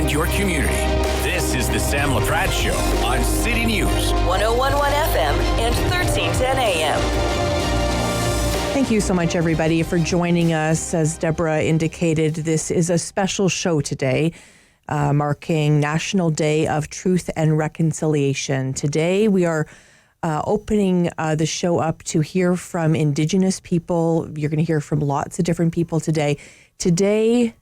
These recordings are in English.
and your community. This is the Sam Laprade Show on CityNews. 101.1 FM and 1310 AM. Thank you so much, everybody, for joining us. As Deborah indicated, this is a special show today, marking National Day of Truth and Reconciliation. Today, we are opening the show up to hear from Indigenous people. You're going to hear from lots of different people today. Today,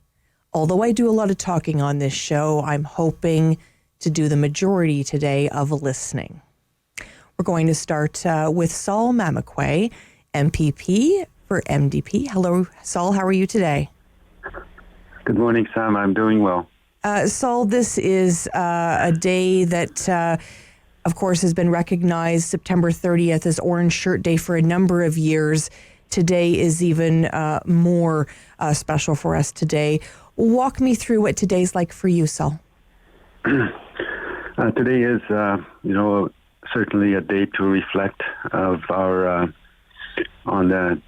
although I do a lot of talking on this show, I'm hoping to do the majority today of listening. We're going to start with Saul Mamaqua MPP for MDP. Hello, Saul. How are you today? Good morning, Sam. I'm doing well. Saul, this is a day that, of course, has been recognized September 30th as Orange Shirt Day for a number of years. Today is even more special for us today. Walk me through what today's like for you, Saul. Today is, certainly a day to reflect of our on the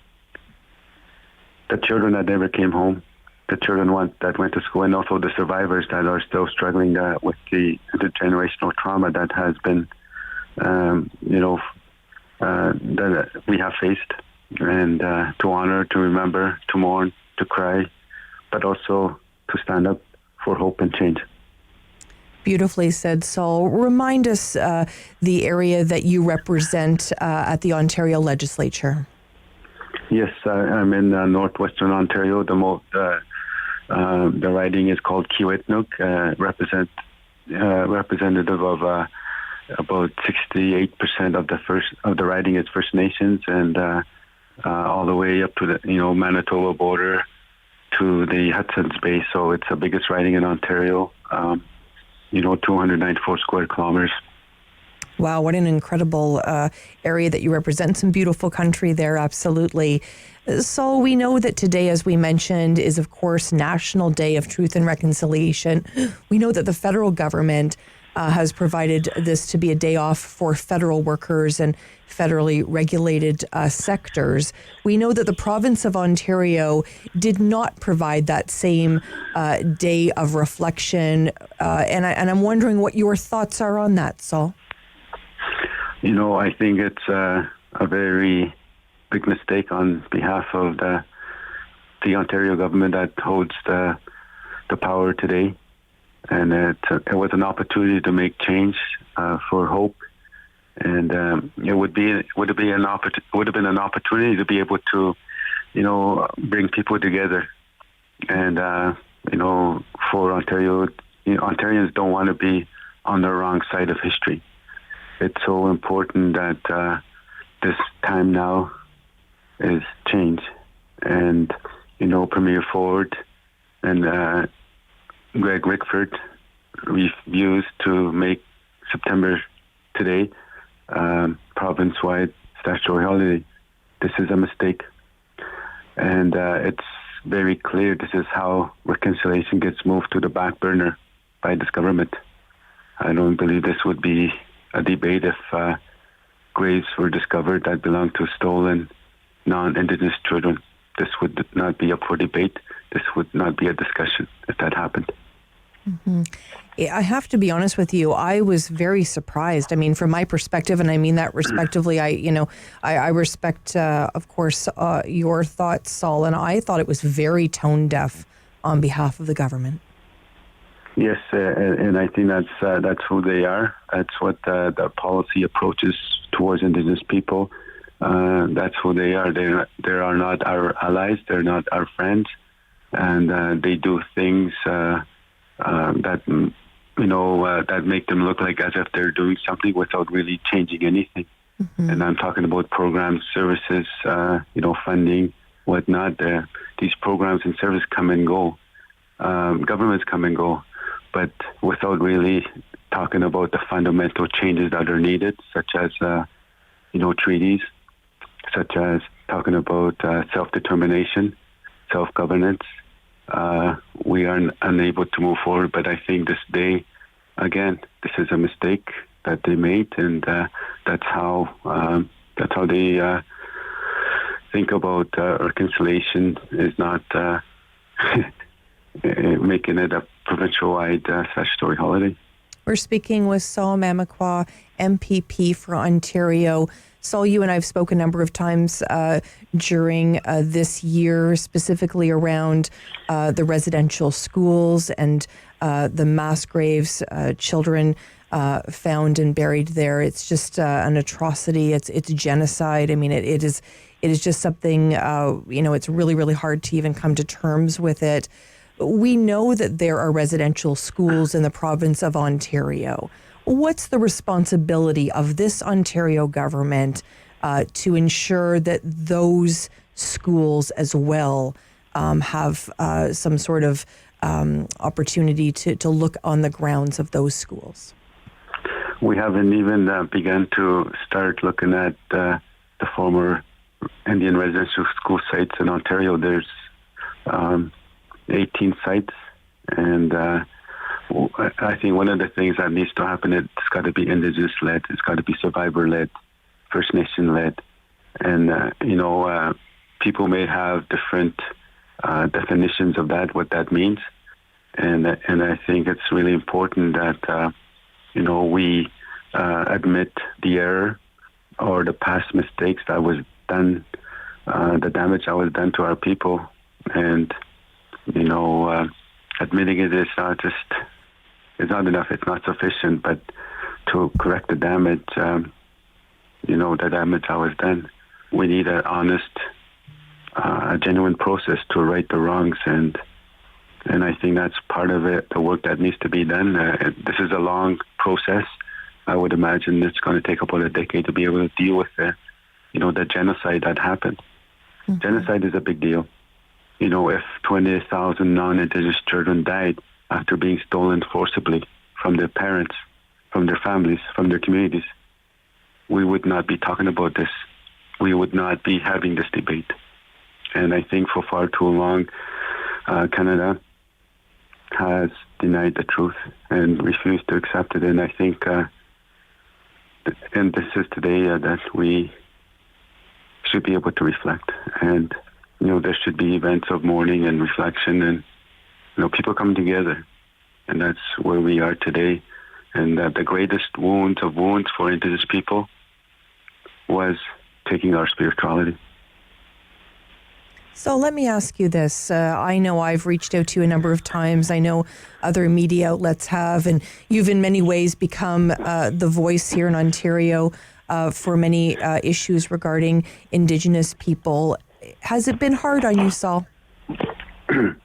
children that never came home, the children that went to school, and also the survivors that are still struggling with the intergenerational trauma that has been, that we have faced, and to honor, to remember, to mourn, to cry, but also to stand up for hope and change. Beautifully said, Saul. Remind us the area that you represent at the Ontario Legislature. Yes, I'm in northwestern Ontario. The riding is called Caillou, representative of about 68% of the riding is First Nations, and all the way up to the Manitoba border to the Hudson's Bay. So it's the biggest riding in Ontario. 294 square kilometers. Wow, what an incredible area that you represent. Some beautiful country there, absolutely. So we know that today, as we mentioned, is, of course, National Day of Truth and Reconciliation. We know that the federal government has provided this to be a day off for federal workers and federally regulated sectors. We know that the province of Ontario did not provide that same day of reflection, and I'm wondering what your thoughts are on that, Saul. I think it's a very big mistake on behalf of the Ontario government that holds the power today, and it was an opportunity to make change for hope. And it would have been an opportunity to be able to, bring people together. And for Ontario, Ontarians don't want to be on the wrong side of history. It's so important that this time now is change. And Premier Ford and Greg Rickford refused to make September today province-wide statutory holiday. This is a mistake, and it's very clear this is how reconciliation gets moved to the back burner by this government. I don't believe this would be a debate if graves were discovered that belonged to stolen non-Indigenous children. This would not be up for debate. This would not be a discussion if that happened. Mm-hmm. I have to be honest with you. I was very surprised. I mean, from my perspective, and I mean that respectively, I respect, of course, your thoughts, Saul, and I thought it was very tone deaf on behalf of the government. Yes, and I think that's who they are. That's what the policy approaches towards Indigenous people. That's who they are. They are not our allies. They're not our friends, and they do things that make them look like as if they're doing something without really changing anything. Mm-hmm. And I'm talking about programs, services, funding, whatnot. These programs and services come and go. Governments come and go, but without really talking about the fundamental changes that are needed, such as treaties, such as talking about self-determination, self-governance. We are unable to move forward, but I think this day, again, this is a mistake that they made, and that's how they think about reconciliation is not making it a provincial-wide statutory holiday. We're speaking with Saul Mamaqua, MPP for Ontario. Saul, you and I have spoken a number of times during this year, specifically around the residential schools and the mass graves, children found and buried there. It's just an atrocity. It's genocide. I mean, it is just something. It's really, really hard to even come to terms with it. We know that there are residential schools in the province of Ontario. What's the responsibility of this Ontario government to ensure that those schools as well have some sort of opportunity to look on the grounds of those schools? We haven't even begun to start looking at the former Indian residential school sites in Ontario. There's 18 sites, and I think one of the things that needs to happen, it's got to be Indigenous-led, it's got to be survivor-led, First Nation-led, and people may have different definitions of that, what that means, and I think it's really important that we admit the error or the past mistakes that was done, the damage that was done to our people, and admitting it is it's not enough, it's not sufficient, but to correct the damage, the damage that was done, we need an honest, genuine process to right the wrongs, and I think that's part of it, the work that needs to be done. This is a long process. I would imagine it's going to take about a decade to be able to deal with the genocide that happened. Mm-hmm. Genocide is a big deal. If 20,000 non-Indigenous children died after being stolen forcibly from their parents, from their families, from their communities, we would not be talking about this. We would not be having this debate. And I think for far too long, Canada has denied the truth and refused to accept it. And I think, and this is today that we should be able to reflect. And there should be events of mourning and reflection, and people come together, and that's where we are today. And the greatest wounds of wounds for Indigenous people was taking our spirituality. So let me ask you this. I know I've reached out to you a number of times. I know other media outlets have, and you've in many ways become the voice here in Ontario for many issues regarding Indigenous people. Has it been hard on you, Saul? I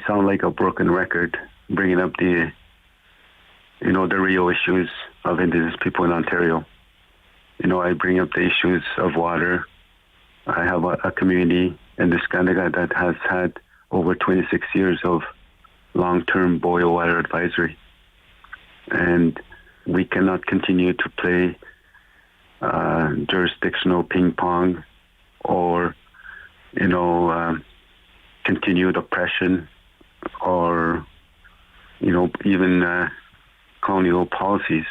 sound like a broken record, bringing up the real issues of Indigenous people in Ontario. I bring up the issues of water. I have a community in this Canada that has had over 26 years of long-term boil water advisory. And we cannot continue to play jurisdictional ping pong or, continued oppression or, even colonial policies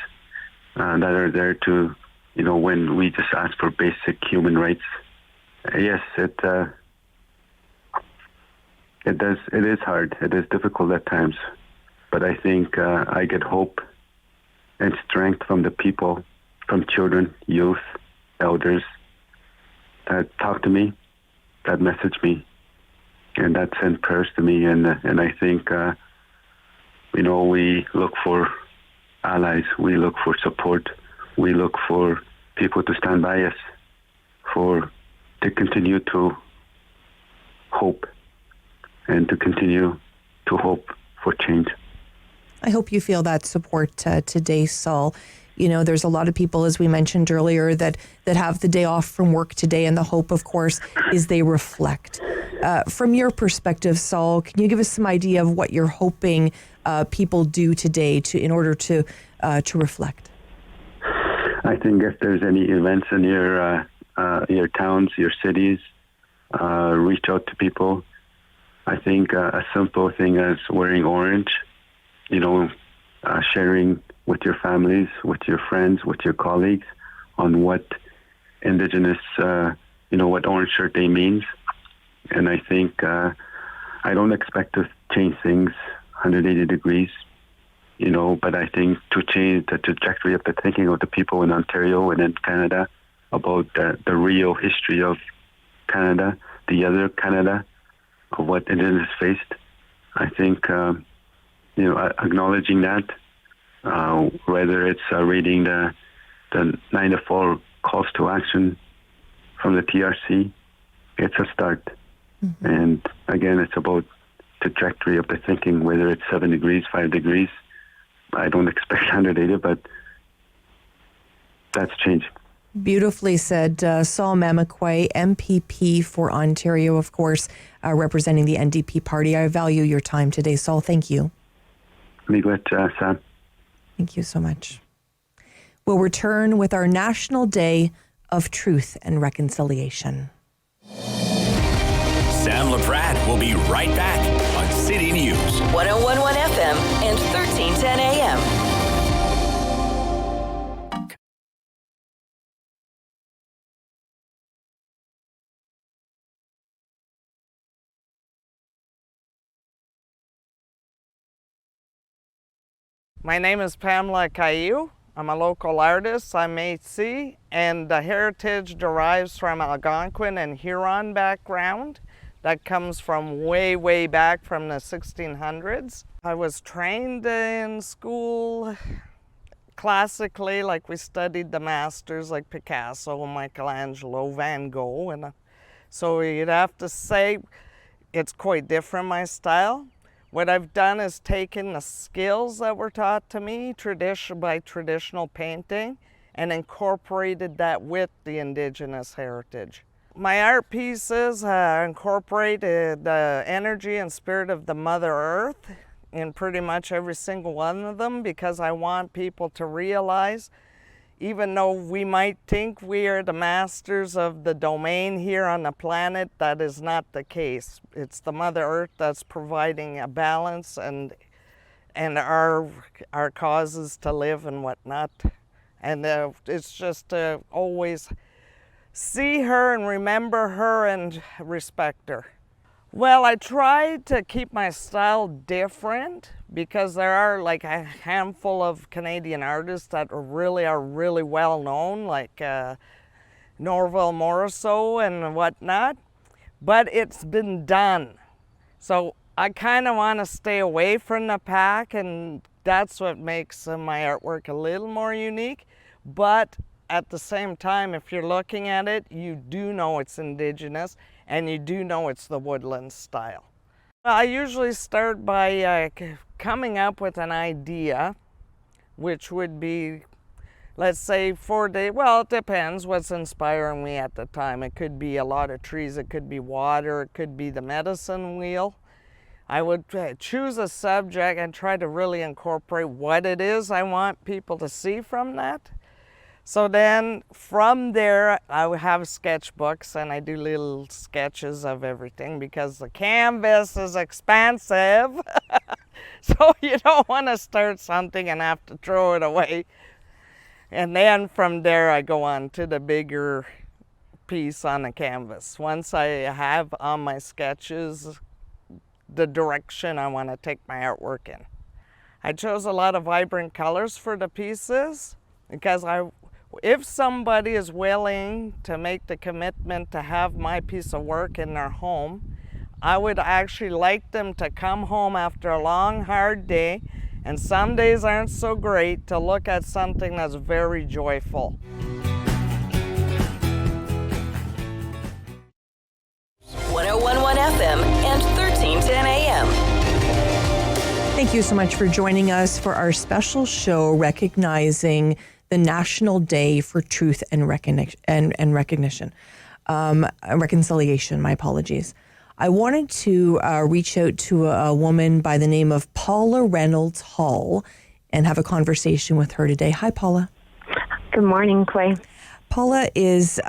that are there to, when we just ask for basic human rights. Yes, it is hard. It is difficult at times. But I think I get hope and strength from the people, from children, youth, elders that talk to me, that message me, and that send prayers to me. And I think, we look for allies, we look for support, we look for people to stand by us, to continue to hope and to continue to hope for change. I hope you feel that support today, Saul. There's a lot of people, as we mentioned earlier, that have the day off from work today, and the hope, of course, is they reflect. From your perspective, Saul, can you give us some idea of what you're hoping people do today in order to reflect? I think if there's any events in your towns, your cities, reach out to people. I think a simple thing as wearing orange, sharing with your families, with your friends, with your colleagues on what Indigenous, what Orange Shirt Day means. And I think I don't expect to change things 180 degrees, but I think to change the trajectory of the thinking of the people in Ontario and in Canada about the real history of Canada, the other Canada, of what Indigenous faced. I think, acknowledging that, whether it's reading the 9 to 4 calls to action from the TRC, it's a start. Mm-hmm. And again, it's about trajectory of the thinking, whether it's 7 degrees, 5 degrees. I don't expect 180, but that's changing. Beautifully said. Saul Mamaqua, MPP for Ontario, of course, representing the NDP party. I value your time today, Saul. Thank you. Miigwech, Sam. Thank you so much. We'll return with our National Day of Truth and Reconciliation. Sam Laprade will be right back on City News. 101.1 FM and 1310 AM. My name is Pamela, Caillou. I'm a local artist. I'm Métis, and the heritage derives from Algonquin and Huron background. That comes from way, way back from the 1600s. I was trained in school classically, like we studied the masters like Picasso, Michelangelo, Van Gogh, and so you'd have to say it's quite different, my style. What I've done is taken the skills that were taught to me by traditional painting and incorporated that with the Indigenous heritage. My art pieces incorporate the energy and spirit of the Mother Earth in pretty much every single one of them, because I want people to realize, even though we might think we are the masters of the domain here on the planet, that is not the case. It's the Mother Earth that's providing a balance and our causes to live and whatnot. And it's just to always see her and remember her and respect her. Well, I try to keep my style different because there are like a handful of Canadian artists that are really well known, like Norval Morrisseau and whatnot, but it's been done. So I kind of want to stay away from the pack, and that's what makes my artwork a little more unique. But at the same time, if you're looking at it, you do know it's Indigenous, and you do know it's the woodland style. I usually start by coming up with an idea, which would be, let's say, 4 days. Well, it depends what's inspiring me at the time. It could be a lot of trees, it could be water, it could be the medicine wheel. I would choose a subject and try to really incorporate what it is I want people to see from that. So then from there, I would have sketchbooks, and I do little sketches of everything because the canvas is expensive. So you don't want to start something and have to throw it away. And then from there, I go on to the bigger piece on the canvas. Once I have on my sketches the direction I want to take my artwork in. I chose a lot of vibrant colors for the pieces because if somebody is willing to make the commitment to have my piece of work in their home, I would actually like them to come home after a long, hard day, and some days aren't so great, to look at something that's very joyful. FM and 1310 AM. Thank you so much for joining us for our special show recognizing the National Day for Truth and Reconciliation. My apologies. I wanted to reach out to a woman by the name of Paula Reynolds Hall and have a conversation with her today. Hi, Paula. Good morning, Clay. Paula is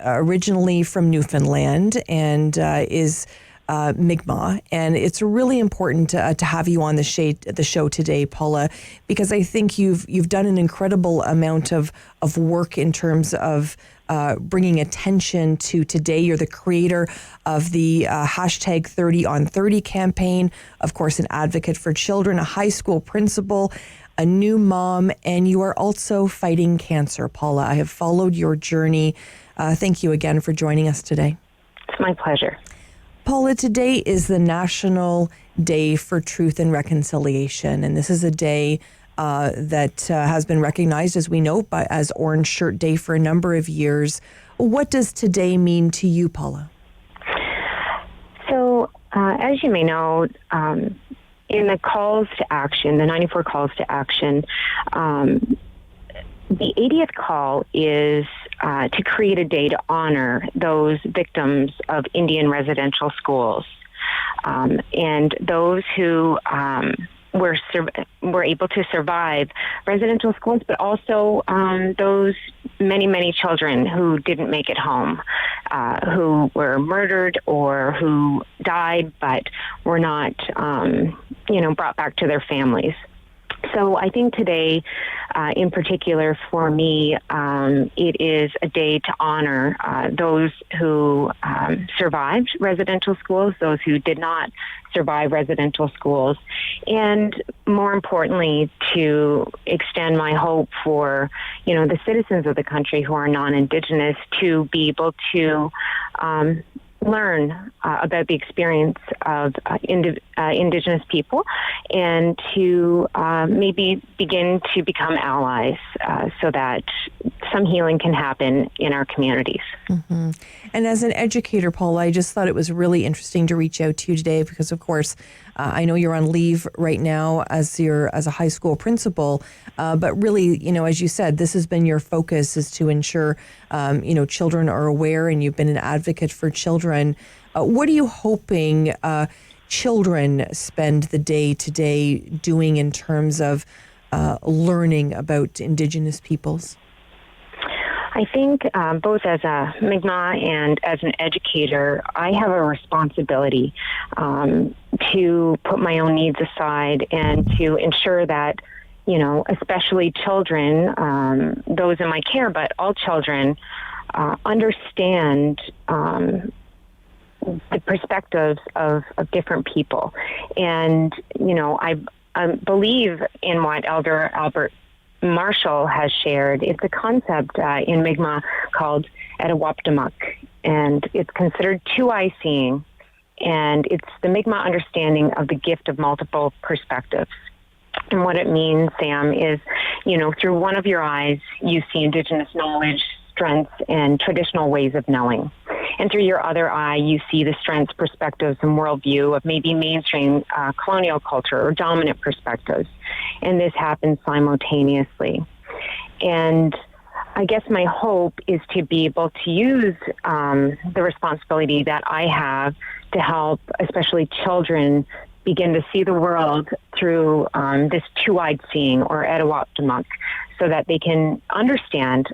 originally from Newfoundland and is Mi'kmaq, and it's really important to have you on the show today, Paula, because I think you've done an incredible amount of work in terms of bringing attention to today. You're the creator of the hashtag 30 on 30 campaign, of course, an advocate for children, a high school principal, a new mom, and you are also fighting cancer, Paula. I have followed your journey. Thank you again for joining us today. It's my pleasure. Paula, today is the National Day for Truth and Reconciliation, and this is a day that has been recognized, as we know, as Orange Shirt Day for a number of years. What does today mean to you, Paula? So, as you may know, in the calls to action, the 94 calls to action, the 80th call is to create a day to honor those victims of Indian residential schools and those who were able to survive residential schools, but also those many children who didn't make it home, who were murdered or who died but were not, brought back to their families. So I think today, in particular for me, it is a day to honor those who survived residential schools, those who did not survive residential schools, and more importantly, to extend my hope for, the citizens of the country who are non-Indigenous to be able to learn about the experience of Indigenous people and to maybe begin to become allies so that some healing can happen in our communities. Mm-hmm. And as an educator, Paula, I just thought it was really interesting to reach out to you today because, of course, I know you're on leave right now as a high school principal, but really, as you said, this has been your focus is to ensure, children are aware, and you've been an advocate for children. What are you hoping children spend the day today doing in terms of learning about Indigenous peoples? I think both as a Mi'kmaq and as an educator, I have a responsibility to put my own needs aside and to ensure that, especially children, those in my care, but all children, understand the perspectives of different people. And, I believe in what Elder Albert Marshall has shared. It's a concept in Mi'kmaq called Etawaptamuk, and it's considered TwoEye Seeing, and it's the Mi'kmaq understanding of the gift of multiple perspectives. And what it means, Sam, is, through one of your eyes, you see Indigenous knowledge, strengths, and traditional ways of knowing. And through your other eye, you see the strengths, perspectives, and worldview of maybe mainstream colonial culture or dominant perspectives. And this happens simultaneously. And I guess my hope is to be able to use the responsibility that I have to help, especially children, begin to see the world through this two-eyed seeing or Etawaptamuk, so that they can understand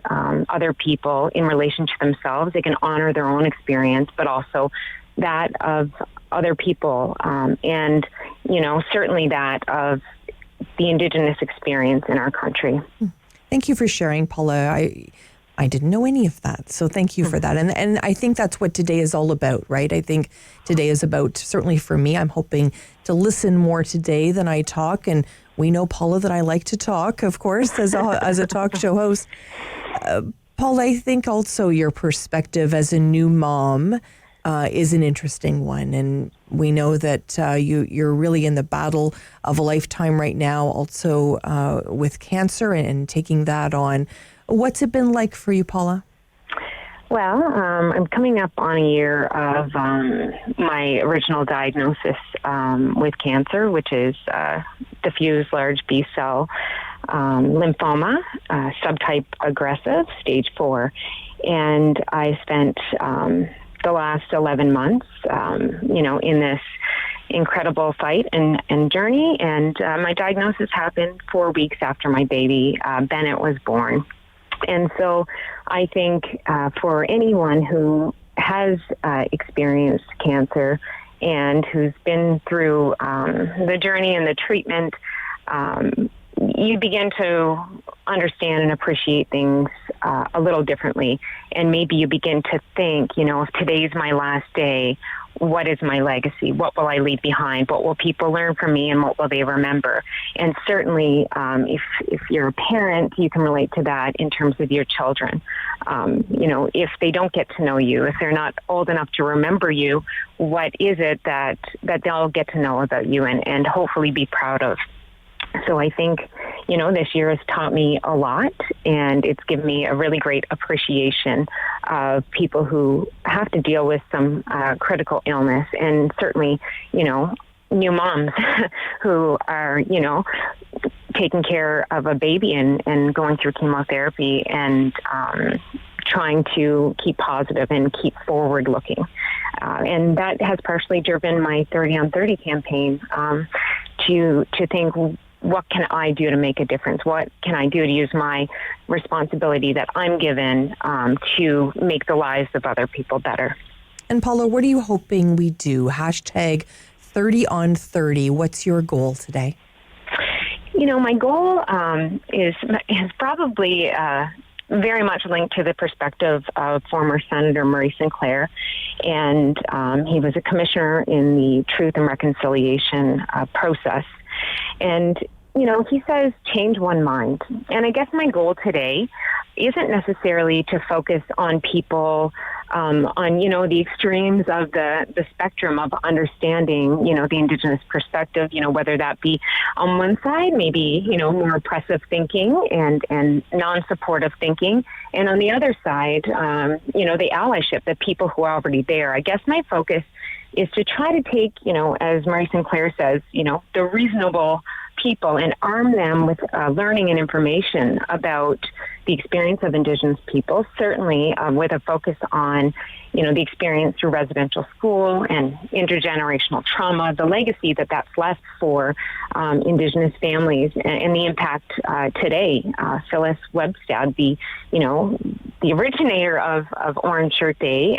other people in relation to themselves. They can honor their own experience, but also that of other people, and, certainly that of the Indigenous experience in our country. Thank you for sharing, Paula. I didn't know any of that, so thank you for that. And I think that's what today is all about, right? I think today is about, certainly for me, I'm hoping to listen more today than I talk. And we know, Paula, that I like to talk, of course, as a talk show host. Paula, I think also your perspective as a new mom is an interesting one. And we know that you're really in the battle of a lifetime right now, also with cancer and taking that on. What's it been like for you, Paula? Well, I'm coming up on a year of my original diagnosis with cancer, which is diffuse large B-cell lymphoma, subtype aggressive, stage 4. And I spent the last 11 months, in this incredible fight and journey. And my diagnosis happened 4 weeks after my baby, Bennett, was born. And so I think for anyone who has experienced cancer and who's been through the journey and the treatment, you begin to understand and appreciate things a little differently. And maybe you begin to think, if today's my last day, what is my legacy? What will I leave behind? What will people learn from me, and what will they remember? And certainly, if you're a parent, you can relate to that in terms of your children. If they don't get to know you, if they're not old enough to remember you, what is it that they'll get to know about you and hopefully be proud of? So I think, this year has taught me a lot, and it's given me a really great appreciation of people who have to deal with some critical illness, and certainly, new moms who are, taking care of a baby and going through chemotherapy and trying to keep positive and keep forward looking. And that has partially driven my 30 on 30 campaign to think, what can I do to make a difference? What can I do to use my responsibility that I'm given to make the lives of other people better? And Paula, what are you hoping we do? Hashtag 30 on 30. What's your goal today? My goal is probably very much linked to the perspective of former Senator Murray Sinclair. And he was a commissioner in the Truth and Reconciliation process. And, he says change one mind. And I guess my goal today isn't necessarily to focus on people on, the extremes of the spectrum of understanding, the Indigenous perspective, whether that be on one side, maybe, more oppressive thinking and non-supportive thinking. And on the other side, the allyship, the people who are already there. I guess my focus is to try to take, as Murray Sinclair says, the reasonable people and arm them with learning and information about the experience of Indigenous people, certainly with a focus on, the experience through residential school and intergenerational trauma, the legacy that's left for Indigenous families, and the impact today. Phyllis Webstad, the originator of Orange Shirt Day,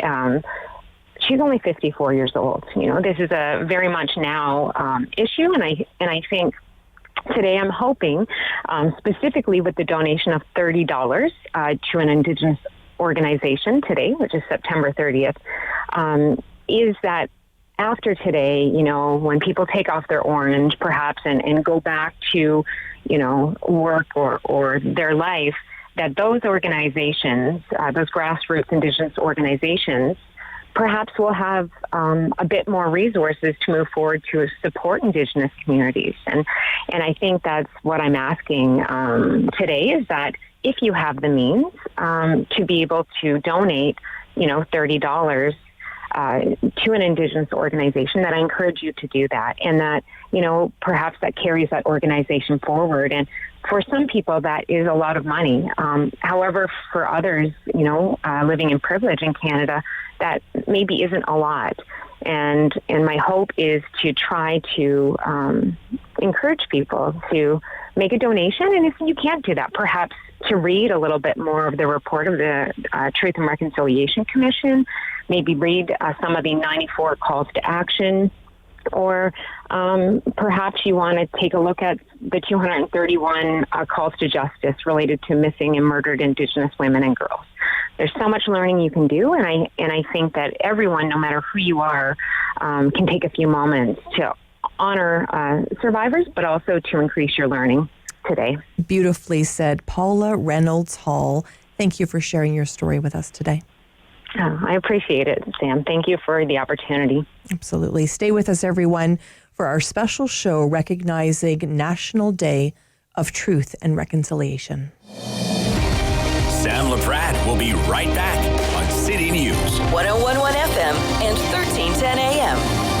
she's only 54 years old. This is a very much now issue, and I think today I'm hoping, specifically with the donation of $30 to an Indigenous organization today, which is September 30th, is that after today, when people take off their orange, perhaps, and go back to, work or their life, that those organizations, those grassroots Indigenous organizations, perhaps we'll have a bit more resources to move forward to support Indigenous communities. And I think that's what I'm asking today, is that if you have the means to be able to donate, $30 to an Indigenous organization, that I encourage you to do that. And that, perhaps that carries that organization forward. And for some people, that is a lot of money. However, for others, living in privilege in Canada, that maybe isn't a lot. And my hope is to try to encourage people to make a donation. And if you can't do that, perhaps to read a little bit more of the report of the Truth and Reconciliation Commission, maybe read some of the 94 calls to action, or perhaps you want to take a look at the 231 calls to justice related to missing and murdered Indigenous women and girls. There's so much learning you can do, and I think that everyone, no matter who you are, can take a few moments to honor survivors, but also to increase your learning today. Beautifully said. Paula Reynolds Hall, thank you for sharing your story with us today. I appreciate it, Sam. Thank you for the opportunity. Absolutely. Stay with us, everyone, for our special show recognizing National Day of Truth and Reconciliation. Sam Laprade will be right back on City News. 101.1 FM and 1310 AM.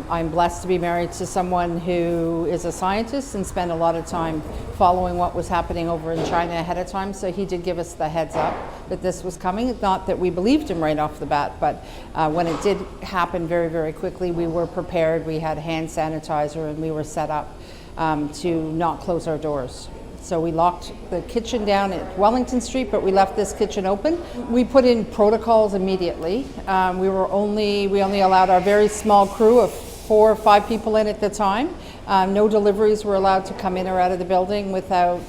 I'm blessed to be married to someone who is a scientist and spent a lot of time following what was happening over in China ahead of time. So he did give us the heads up that this was coming. Not that we believed him right off the bat, but when it did happen very, very quickly, we were prepared. We had hand sanitizer and we were set up to not close our doors. So we locked the kitchen down at Wellington Street, but we left this kitchen open. We put in protocols immediately. We only allowed our very small crew of 4 or 5 people in at the time. No deliveries were allowed to come in or out of the building without,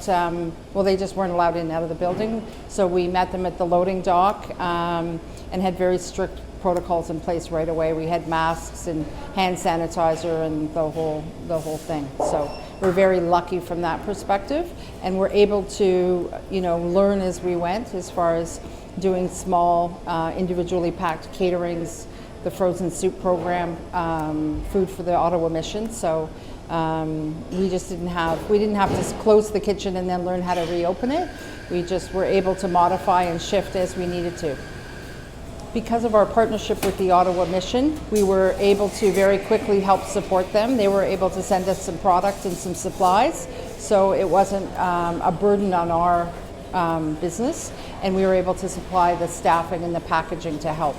they just weren't allowed in and out of the building. So we met them at the loading dock and had very strict protocols in place right away. We had masks and hand sanitizer and the whole thing. So we're very lucky from that perspective, and we're able to, learn as we went, as far as doing small, individually packed caterings, the frozen soup program, food for the Ottawa mission. So we didn't have to close the kitchen and then learn how to reopen it. We just were able to modify and shift as we needed to. Because of our partnership with the Ottawa Mission, we were able to very quickly help support them. They were able to send us some product and some supplies, so it wasn't a burden on our business, and we were able to supply the staffing and the packaging to help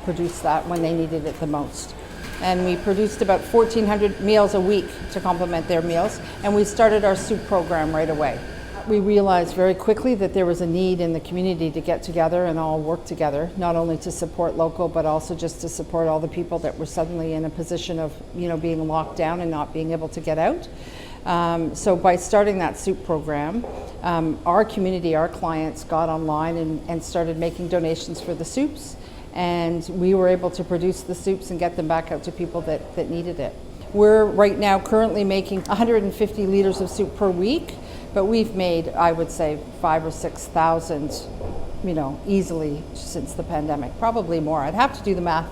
produce that when they needed it the most. And we produced about 1,400 meals a week to complement their meals, and we started our soup program right away. We realized very quickly that there was a need in the community to get together and all work together, not only to support local, but also just to support all the people that were suddenly in a position of, being locked down and not being able to get out. So by starting that soup program, our community, our clients got online and started making donations for the soups, and we were able to produce the soups and get them back out to people that needed it. We're right now currently making 150 liters of soup per week, but we've made, I would say, 5,000 or 6,000, easily since the pandemic. Probably more. I'd have to do the math,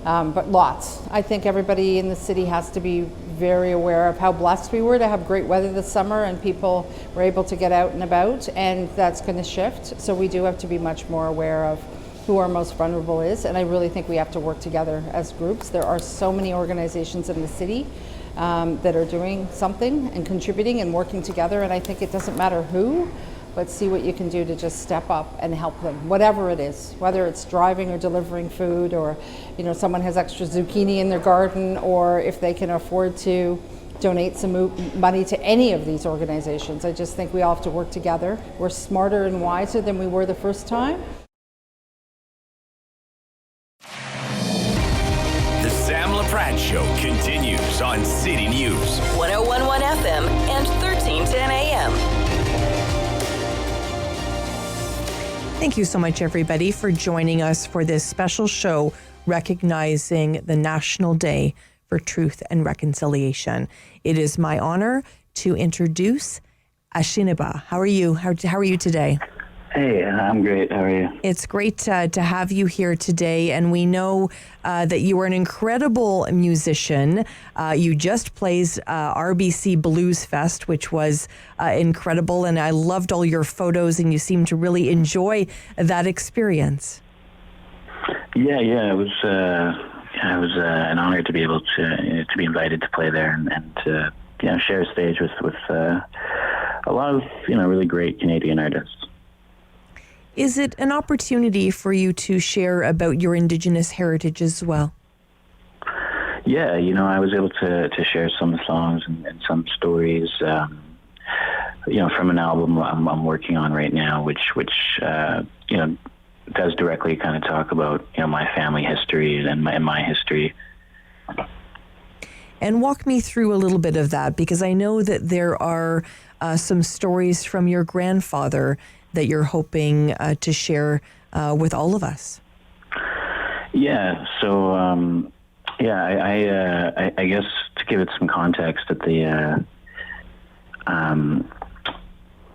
but lots. I think everybody in the city has to be very aware of how blessed we were to have great weather this summer and people were able to get out and about, and that's going to shift. So we do have to be much more aware of who our most vulnerable is, and I really think we have to work together as groups. There are so many organizations in the city that are doing something and contributing and working together, and I think it doesn't matter who, but see what you can do to just step up and help them, whatever it is, whether it's driving or delivering food, or someone has extra zucchini in their garden, or if they can afford to donate some money to any of these organizations. I just think we all have to work together. We're smarter and wiser than we were the first time. Sam Laprade Show continues on City News. 101.1 FM and 1310 AM. Thank you so much, everybody, for joining us for this special show recognizing the National Day for Truth and Reconciliation. It is my honor to introduce Ashiniba. How are you? How are you today? Hey, I'm great. How are you? It's great to have you here today, and we know that you are an incredible musician. You just played RBC Blues Fest, which was incredible, and I loved all your photos, and you seemed to really enjoy that experience. Yeah. It was an honor to be able to be invited to play there and share a stage with a lot of really great Canadian artists. Is it an opportunity for you to share about your Indigenous heritage as well? Yeah, I was able to share some songs and some stories, from an album I'm working on right now, which does directly kind of talk about, my family history and my history. And walk me through a little bit of that, because I know that there are some stories from your grandfather that you're hoping to share with all of us. Yeah. So, I guess to give it some context, at the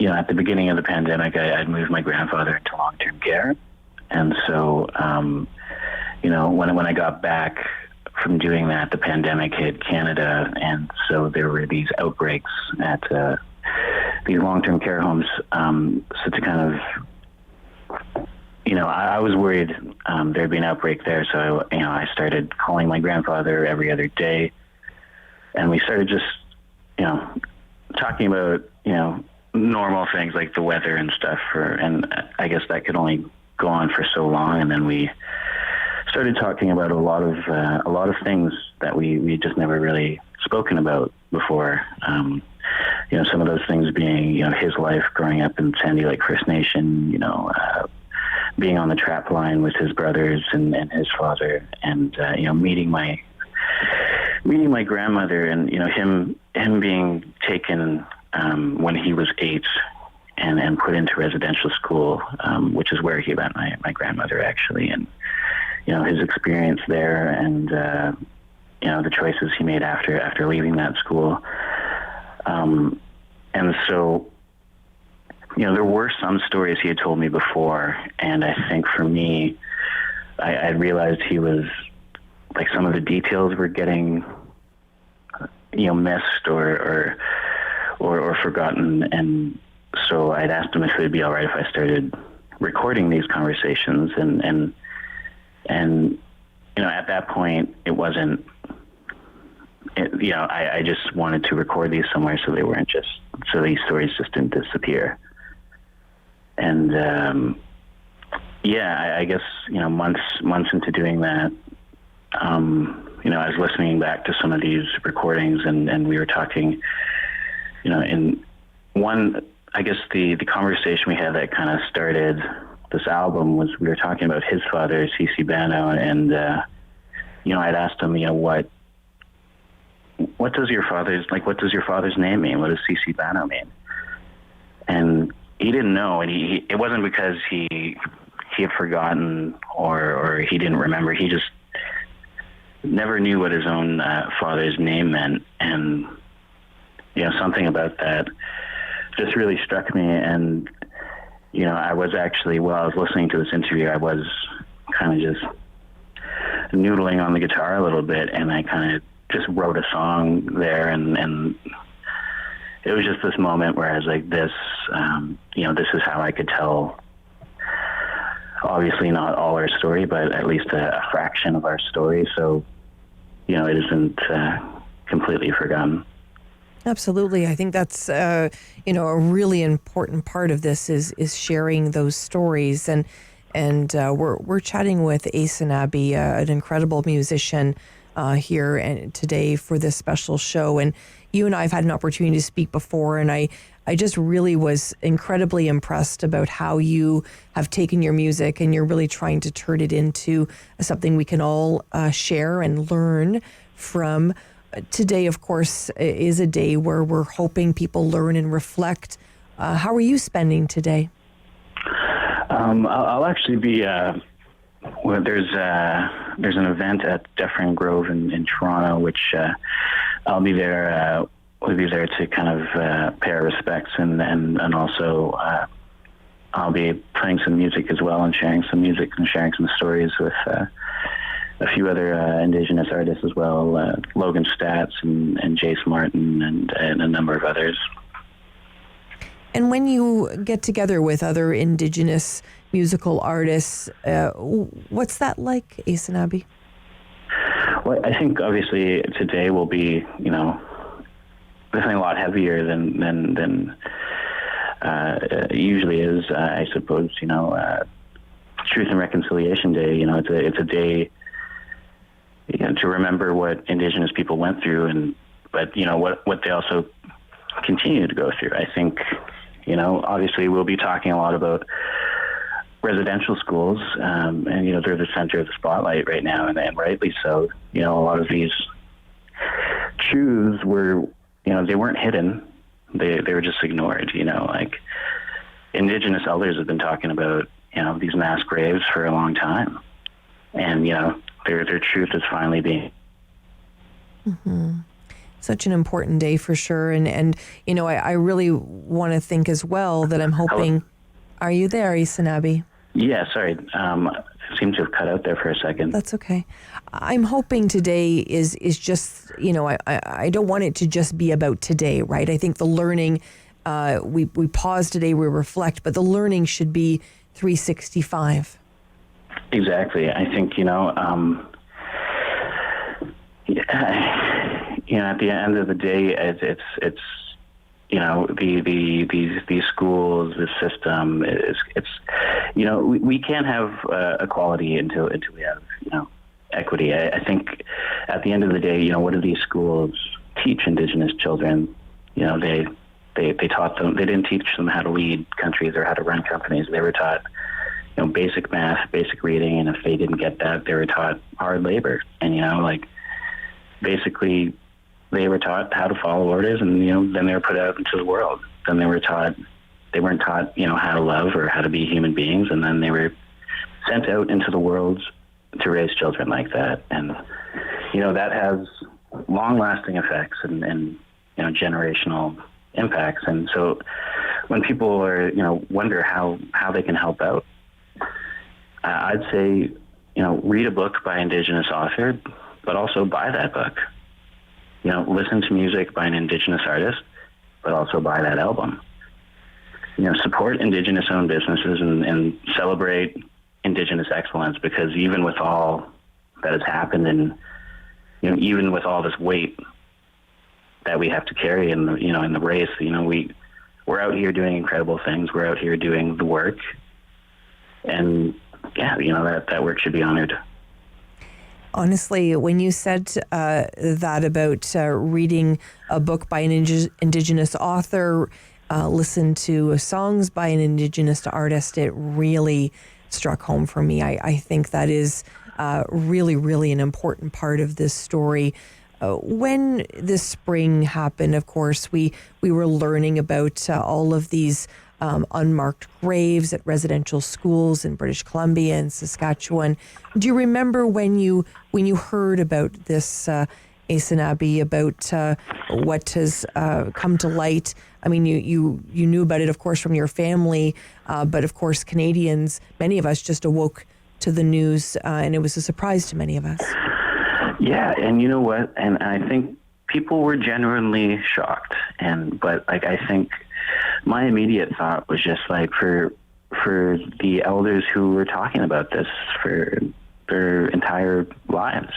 at the beginning of the pandemic, I'd moved my grandfather into long-term care, and so when I got back from doing that, the pandemic hit Canada, and so there were these outbreaks at these long-term care homes. So to kind of, I was worried there'd be an outbreak there. So, I started calling my grandfather every other day. And we started just, talking about, normal things like the weather and stuff. And I guess that could only go on for so long. And then we started talking about a lot of things that we just never really spoken about before. Some of those things being, his life growing up in Sandy Lake First Nation, being on the trap line with his brothers and his father, and meeting my grandmother, and him being taken when he was 8 and put into residential school, which is where he met my grandmother actually, and his experience there, and the choices he made after leaving that school. And so, there were some stories he had told me before, and I think for me, I realized he was, like, some of the details were getting, missed or forgotten, and so I'd asked him if it would be all right if I started recording these conversations, and at that point, it wasn't. I just wanted to record these somewhere so so these stories just didn't disappear. And I guess months into doing that, I was listening back to some of these recordings, and we were talking, in one, I guess the conversation we had that kind of started this album was we were talking about his father, C.C. Bano, and I'd asked him, what does your father's name mean? What does C.C. Bano mean? And he didn't know, and it wasn't because he had forgotten or he didn't remember. He just never knew what his own father's name meant, and something about that just really struck me. And I was actually, while I was listening to this interview, I was kind of just noodling on the guitar a little bit, and I kind of just wrote a song there, and it was just this moment where I was like, this is how I could tell, obviously not all our story, but at least a fraction of our story, so it isn't completely forgotten. Absolutely. I think that's a really important part of this is sharing those stories, and we're chatting with Ashiniba, an incredible musician here and today for this special show. And you and I have had an opportunity to speak before, and I just really was incredibly impressed about how you have taken your music and you're really trying to turn it into something we can all share and learn from. Today, of course, is a day where we're hoping people learn and reflect. How are you spending today? I'll actually be. There's an event at Dufferin Grove in Toronto, which I'll be there. We'll be there to kind of pay our respects, and also I'll be playing some music as well, and sharing some music and sharing some stories with a few other Indigenous artists as well, Logan Stats and Jace Martin and a number of others. And when you get together with other Indigenous musical artists, what's that like, Ashiniba? Well, I think obviously today will be, definitely a lot heavier than usually is. I suppose, Truth and Reconciliation Day. It's a day, to remember what Indigenous people went through, but what they also continue to go through. I think, obviously we'll be talking a lot about residential schools, and they're the center of the spotlight right now, and rightly so. A lot of these truths were, they weren't hidden; they were just ignored. Like Indigenous elders have been talking about, these mass graves for a long time, and their truth is finally being. Mm-hmm. Such an important day for sure, and I really want to think as well that I'm hoping. Hello? Are you there, Ashiniba? Yeah, sorry. Seemed to have cut out there for a second. That's okay. I'm hoping today is just, I don't want it to just be about today, right? I think the learning, we pause today, we reflect, but the learning should be 365. Exactly. I think, at the end of the day, it's these schools, the system, we can't have equality until we have, equity. I think at the end of the day, what do these schools teach Indigenous children? They taught them, they didn't teach them how to lead countries or how to run companies. They were taught, basic math, basic reading, and if they didn't get that, they were taught hard labor. And, basically they were taught how to follow orders, and, then they were put out into the world. Then they weren't taught, how to love or how to be human beings, and then they were sent out into the world to raise children like that. And, that has long-lasting effects and generational impacts. And so when people are, wonder how they can help out, I'd say, read a book by Indigenous author, but also buy that book. Listen to music by an Indigenous artist, but also buy that album. Support Indigenous-owned businesses and celebrate Indigenous excellence, because even with all that has happened and, even with all this weight that we have to carry in the race, we're out here doing incredible things. We're out here doing the work, and that work should be honored. Honestly, when you said that about reading a book by an Indigenous author, listen to songs by an Indigenous artist, it really struck home for me. I think that is really, really an important part of this story. When this spring happened, of course, we were learning about all of these unmarked graves at residential schools in British Columbia and Saskatchewan. Do you remember when you heard about this, Ashiniba, about what has come to light? I mean, you knew about it, of course, from your family, but of course, Canadians, many of us just awoke to the news, and it was a surprise to many of us. Yeah, and you know what? And I think people were genuinely shocked, but I think my immediate thought was just for the elders who were talking about this for their entire lives,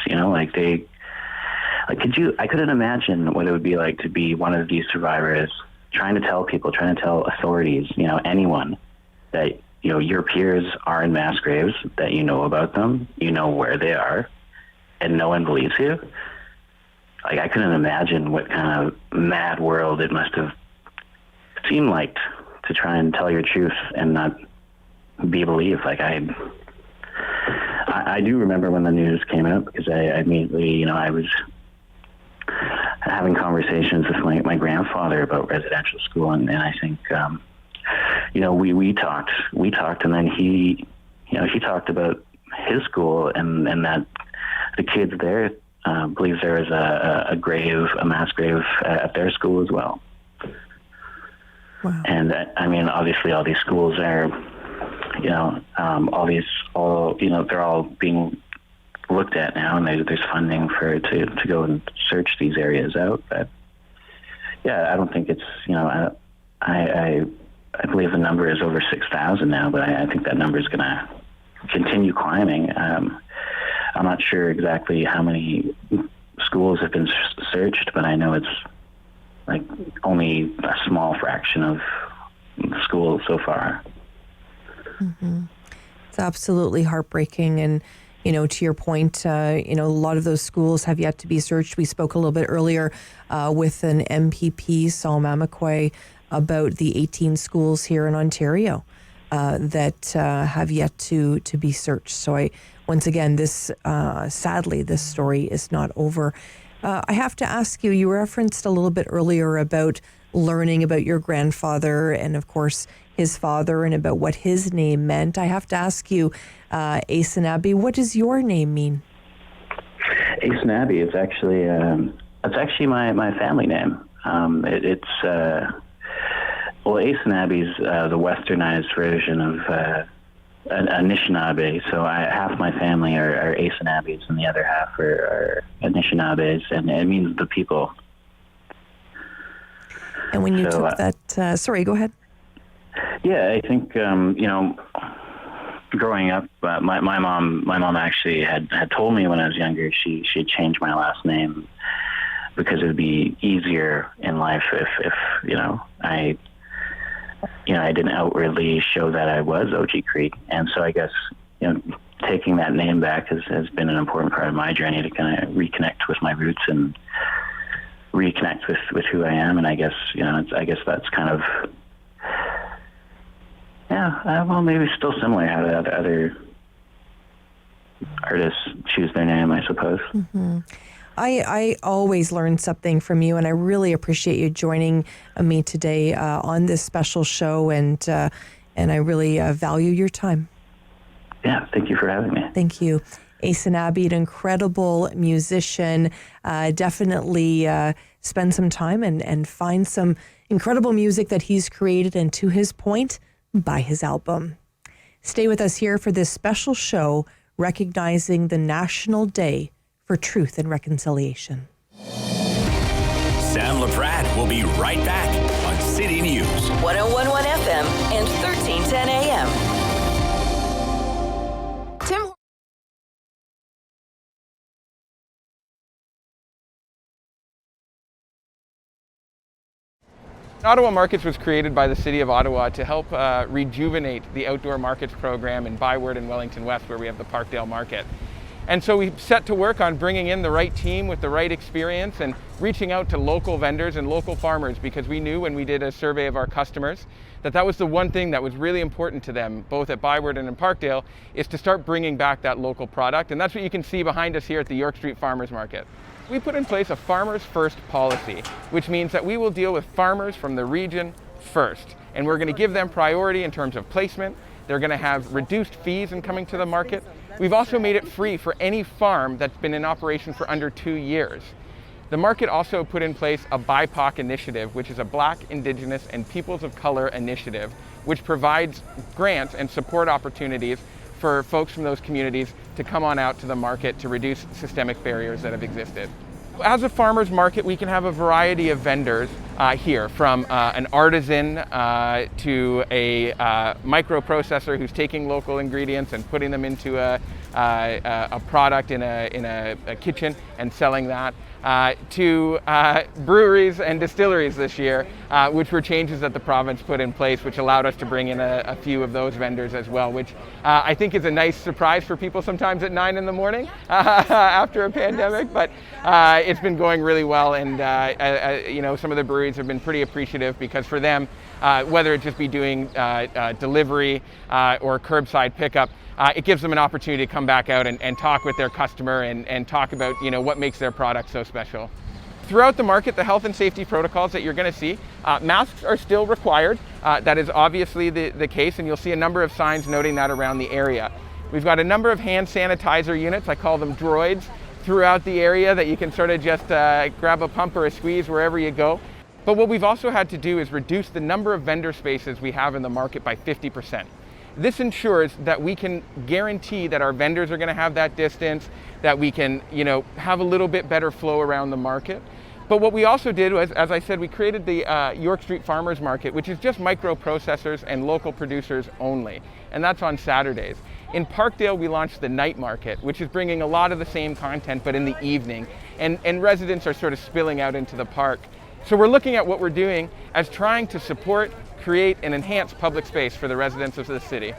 I couldn't imagine what it would be like to be one of these survivors, trying to tell people, trying to tell authorities, anyone, that, your peers are in mass graves, that you know about them, where they are, and no one believes you. I couldn't imagine what kind of mad world it must have seemed like to try and tell your truth and not be believed. I do remember when the news came out, because I immediately, I was having conversations with my grandfather about residential school, and I think, we talked, and then he talked about his school and that the kids there believe there is a mass grave at their school as well. Wow. And obviously all these schools are, they're all being looked at now, and there's funding to go and search these areas out. But yeah, I don't think it's, I believe the number is over 6,000 now, but I think that number is going to continue climbing. I'm not sure exactly how many schools have been searched, but I know it's only a small fraction of the schools so far. Mm-hmm. It's absolutely heartbreaking. And, to your point, a lot of those schools have yet to be searched. We spoke a little bit earlier with an MPP, Saul Mamaqua, about the 18 schools here in Ontario that have yet to be searched. So once again, sadly, this story is not over. I have to ask you, you referenced a little bit earlier about learning about your grandfather and, of course, his father, and about what his name meant. I have to ask you, Ashiniba, what does your name mean? Ashiniba is actually my family name. Ashiniba is the westernized version of Anishinaabe. So half my family are Ashinabis and the other half are Anishinabes, and it means the people. And when you took that, sorry, go ahead. Yeah, I think, growing up, my mom actually had told me when I was younger she had changed my last name because it would be easier in life if I didn't outwardly show that I was OG Creek. And so I guess taking that name back has been an important part of my journey to kind of reconnect with my roots and reconnect with who I am. And I guess that's kind of maybe still similar how other artists choose their name, I suppose. Mm-hmm. I always learn something from you, and I really appreciate you joining me today on this special show, and I really value your time. Yeah, thank you for having me. Thank you. Cindy Abbey, an incredible musician. Definitely spend some time and find some incredible music that he's created, and to his point, buy his album. Stay with us here for this special show recognizing the National Day for Truth and Reconciliation. Sam Laprade will be right back on City News. 101.1 FM and 1310 AM. Tim. Ottawa Markets was created by the City of Ottawa to help rejuvenate the outdoor markets program in Byward and Wellington West, where we have the Parkdale Market. And so we set to work on bringing in the right team with the right experience and reaching out to local vendors and local farmers, because we knew when we did a survey of our customers that was the one thing that was really important to them, both at Byward and in Parkdale, is to start bringing back that local product. And that's what you can see behind us here at the York Street Farmers Market. We put in place a Farmers First policy, which means that we will deal with farmers from the region first. And we're going to give them priority in terms of placement. They're going to have reduced fees in coming to the market. We've also made it free for any farm that's been in operation for under 2 years. The market also put in place a BIPOC initiative, which is a Black, Indigenous, and Peoples of Color initiative, which provides grants and support opportunities for folks from those communities to come on out to the market to reduce systemic barriers that have existed. As a farmer's market, we can have a variety of vendors here, from an artisan to a microprocessor who's taking local ingredients and putting them into a product in a kitchen and selling that, to breweries and distilleries this year, which were changes that the province put in place, which allowed us to bring in a few of those vendors as well, which I think is a nice surprise for people sometimes at 9 in the morning after a pandemic. But it's been going really well, and some of the breweries have been pretty appreciative, because for them, whether it just be doing delivery or curbside pickup, it gives them an opportunity to come back out and talk with their customer and talk about what makes their product so special. Throughout the market, the health and safety protocols that you're going to see, masks are still required. That is obviously the case, and you'll see a number of signs noting that around the area. We've got a number of hand sanitizer units, I call them droids, throughout the area that you can sort of just grab a pump or a squeeze wherever you go. But what we've also had to do is reduce the number of vendor spaces we have in the market by 50%. This ensures that we can guarantee that our vendors are going to have that distance, that we can, have a little bit better flow around the market. But what we also did was, as I said, we created the York Street Farmers Market, which is just microprocessors and local producers only, and that's on Saturdays. In Parkdale, we launched the Night Market, which is bringing a lot of the same content, but in the evening, and residents are sort of spilling out into the park. So we're looking at what we're doing as trying to support, create, and enhance public space for the residents of the city.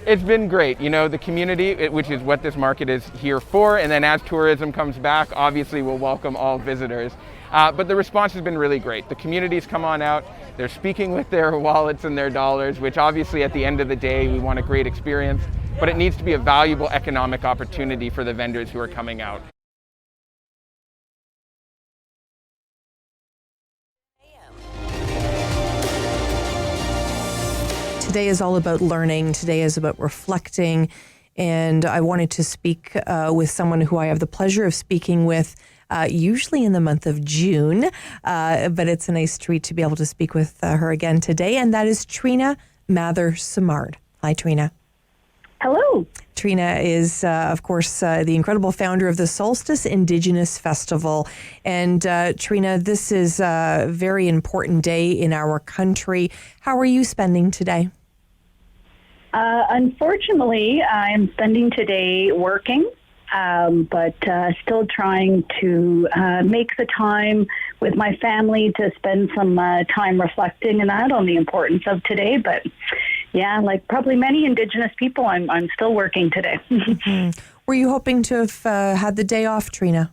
It's been great. The community, which is what this market is here for, and then as tourism comes back, obviously we'll welcome all visitors. But the response has been really great. The community's come on out, they're speaking with their wallets and their dollars, which obviously at the end of the day, we want a great experience, but it needs to be a valuable economic opportunity for the vendors who are coming out. Today is all about learning. Today is about reflecting. And I wanted to speak with someone who I have the pleasure of speaking with usually in the month of June. But it's a nice treat to be able to speak with her again today. And that is Trina Mather-Simard. Hi, Trina. Hello. Trina is, of course, the incredible founder of the Solstice Indigenous Festival. And Trina, this is a very important day in our country. How are you spending today? Unfortunately, I'm spending today working, but still trying to make the time with my family to spend some time reflecting and that on the importance of today. But yeah, like probably many Indigenous people, I'm still working today. Were you hoping to have had the day off, Trina?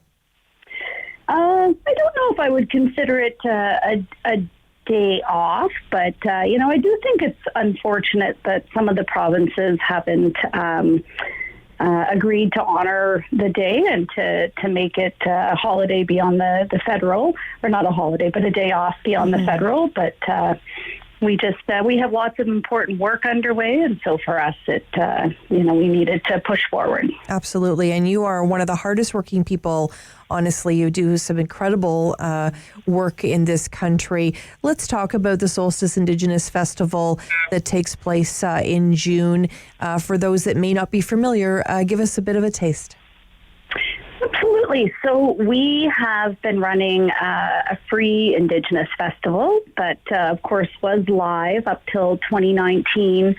I don't know if I would consider it a day off, but I do think it's unfortunate that some of the provinces haven't agreed to honor the day and to make it a holiday beyond the federal, or not a holiday, but a day off beyond the federal. But we have lots of important work underway, and so for us, we needed to push forward. Absolutely, and you are one of the hardest working people. Honestly, you do some incredible work in this country. Let's talk about the Solstice Indigenous Festival that takes place in June. For those that may not be familiar, give us a bit of a taste. Absolutely. So we have been running a free Indigenous festival that, of course, was live up till 2019,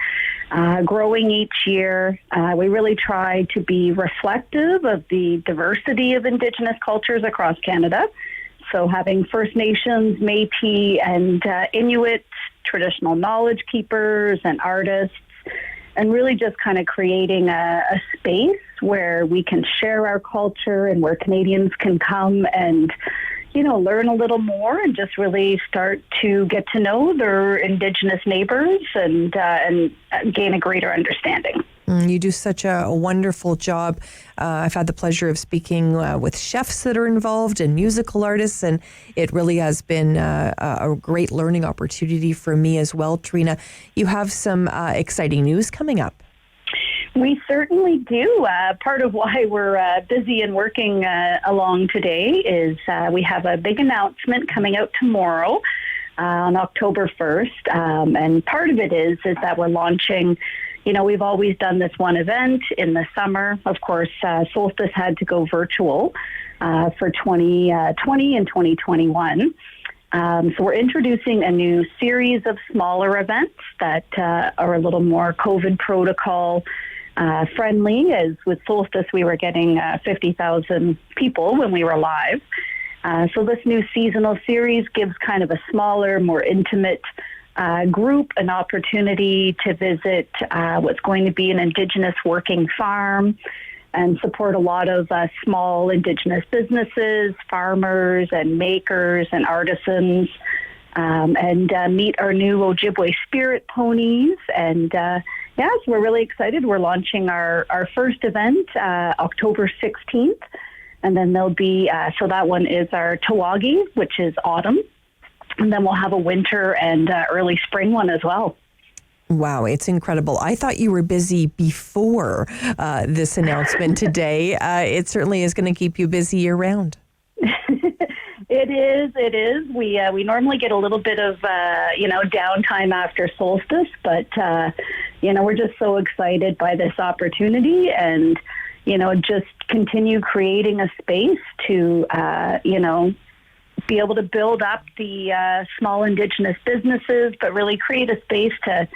growing each year. We really try to be reflective of the diversity of Indigenous cultures across Canada. So having First Nations, Métis, and Inuit, traditional knowledge keepers and artists, and really just kind of creating a space where we can share our culture and where Canadians can come and, learn a little more and just really start to get to know their Indigenous neighbors and gain a greater understanding. You do such a wonderful job. I've had the pleasure of speaking with chefs that are involved and musical artists, and it really has been a great learning opportunity for me as well. Trina, you have some exciting news coming up. We certainly do. Part of why we're busy and working along today is we have a big announcement coming out tomorrow on October 1st. And part of it is that we're launching, we've always done this one event in the summer. Of course, Solstice had to go virtual for 2020 and 2021. So we're introducing a new series of smaller events that are a little more COVID protocol friendly. As with Solstice, we were getting 50,000 people when we were live. So this new seasonal series gives kind of a smaller, more intimate group an opportunity to visit what's going to be an Indigenous working farm and support a lot of small Indigenous businesses, farmers and makers and artisans, and meet our new Ojibwe spirit ponies. And yes, we're really excited. We're launching our first event October 16th. And then there'll be, so that one is our Tawagi, which is autumn. And then we'll have a winter and early spring one as well. Wow, it's incredible. I thought you were busy before this announcement today. It certainly is going to keep you busy year round. It is. We normally get a little bit of, downtime after Solstice, but, we're just so excited by this opportunity and, just continue creating a space to, be able to build up the small Indigenous businesses, but really create a space to,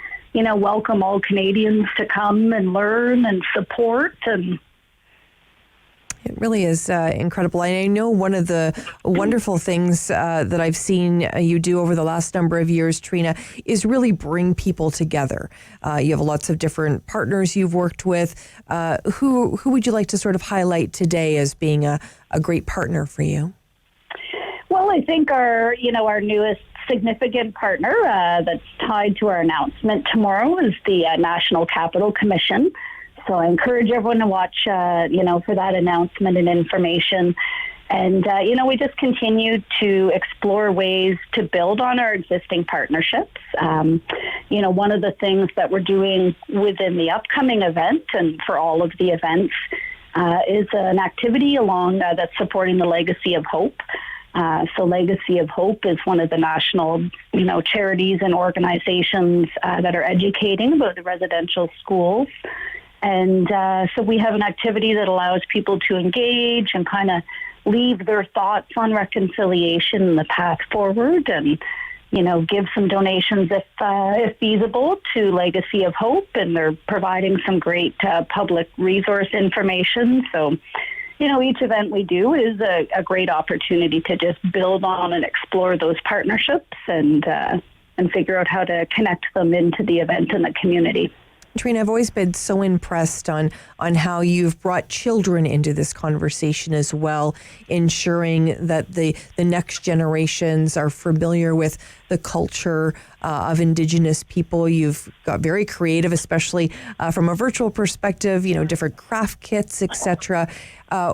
welcome all Canadians to come and learn and support. And it really is incredible. I know one of the wonderful things that I've seen you do over the last number of years, Trina, is really bring people together. You have lots of different partners you've worked with. Who would you like to sort of highlight today as being a great partner for you? Well, I think our newest significant partner that's tied to our announcement tomorrow is the National Capital Commission. So I encourage everyone to watch, for that announcement and information. And, we just continue to explore ways to build on our existing partnerships. One of the things that we're doing within the upcoming event and for all of the events is an activity along that's supporting the Legacy of Hope. So Legacy of Hope is one of the national, charities and organizations that are educating about the residential schools. And so we have an activity that allows people to engage and kind of leave their thoughts on reconciliation and the path forward. And, give some donations if feasible to Legacy of Hope, and they're providing some great public resource information. So, each event we do is a great opportunity to just build on and explore those partnerships and figure out how to connect them into the event and the community. Trina, I've always been so impressed on how you've brought children into this conversation as well, ensuring that the next generations are familiar with the culture of Indigenous people. You've got very creative, especially from a virtual perspective, different craft kits, etc.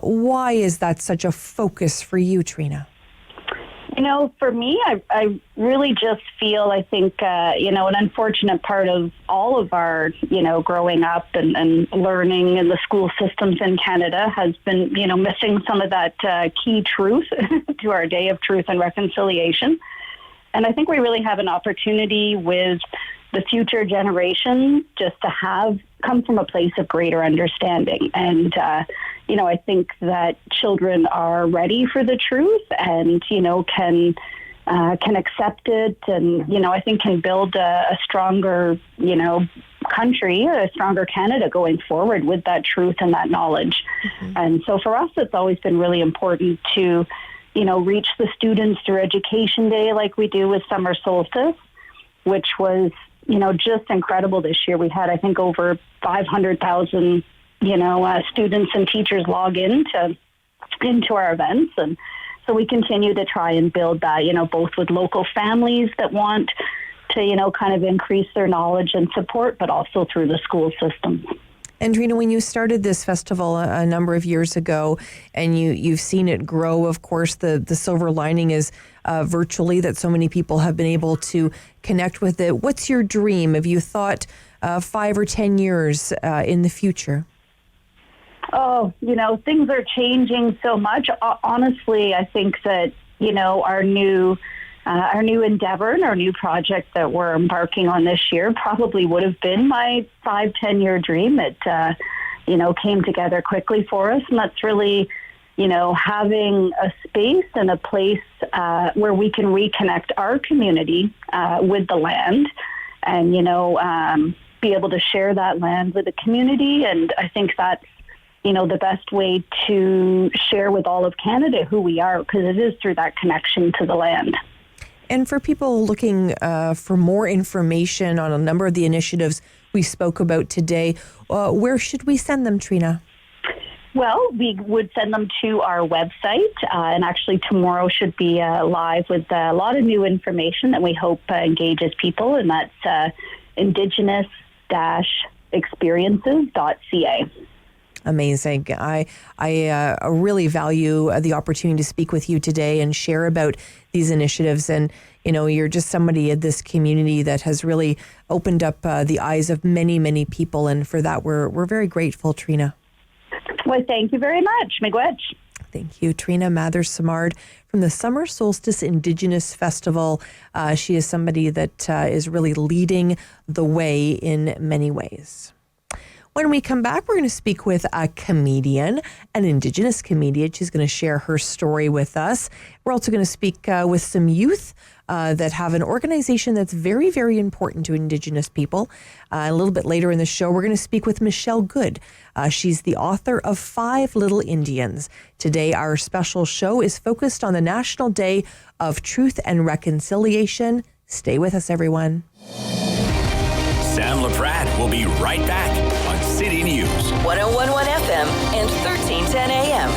Why is that such a focus for you, Trina? For me, I really just feel, I think, an unfortunate part of all of our, growing up and learning in the school systems in Canada has been, missing some of that key truth to our Day of Truth and Reconciliation. And I think we really have an opportunity with the future generations just to come from a place of greater understanding. And, I think that children are ready for the truth and, can accept it and, I think can build a stronger, country, a stronger Canada going forward with that truth and that knowledge. Mm-hmm. And so for us, it's always been really important to, reach the students through Education Day like we do with Summer Solstice, which was, just incredible this year. We had, I think, over 500,000, students and teachers log into our events. And so we continue to try and build that, both with local families that want to, kind of increase their knowledge and support, but also through the school system. And Trina, when you started this festival a number of years ago, and you've seen it grow, of course, the silver lining is virtually that so many people have been able to connect with it. What's your dream? Have you thought 5 or 10 years in the future? Oh, things are changing so much. Honestly, I think that, our new endeavor and our new project that we're embarking on this year probably would have been my 5-10 year dream. It, came together quickly for us. And that's really, having a space and a place where we can reconnect our community with the land and, be able to share that land with the community. And I think that's, the best way to share with all of Canada who we are, because it is through that connection to the land. And for people looking for more information on a number of the initiatives we spoke about today, where should we send them, Trina? Well, we would send them to our website, and actually tomorrow should be live with a lot of new information that we hope engages people, and that's indigenous-experiences.ca. Amazing. I really value the opportunity to speak with you today and share about these initiatives. And, you're just somebody in this community that has really opened up the eyes of many, many people. And for that, we're very grateful, Trina. Well, thank you very much. Miigwech. Thank you, Trina Mather-Simard from the Summer Solstice Indigenous Festival. She is somebody that is really leading the way in many ways. When we come back, we're going to speak with a comedian, an Indigenous comedian. She's going to share her story with us. We're also going to speak with some youth that have an organization that's very, very important to Indigenous people. A little bit later in the show, we're going to speak with Michelle Good. She's the author of 5 Little Indians. Today, our special show is focused on the National Day of Truth and Reconciliation. Stay with us, everyone. Sam Laprade will be right back on City News. 101.1 FM and 1310 AM.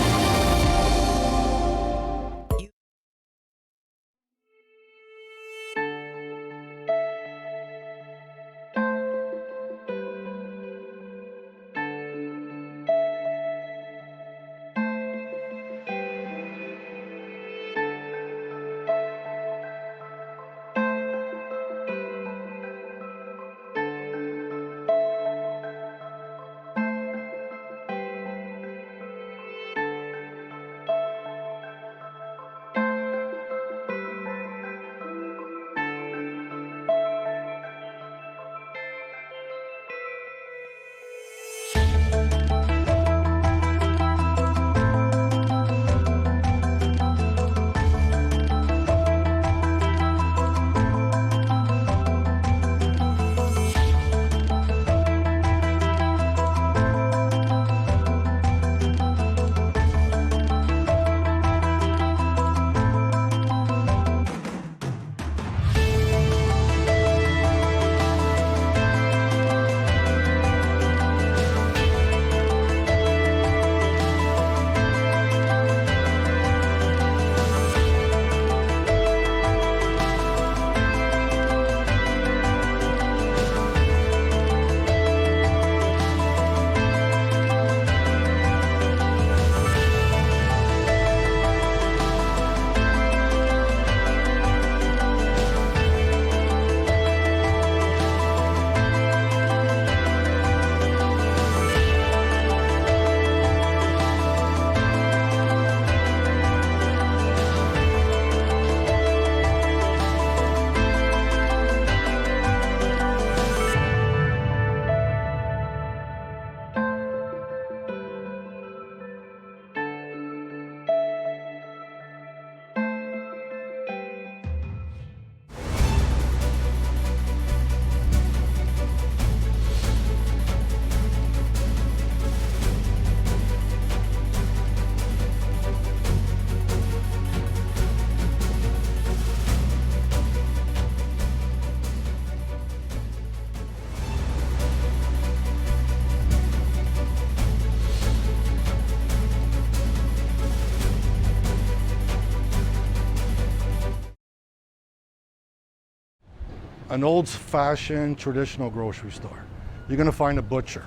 an old-fashioned traditional grocery store. You're going to find a butcher,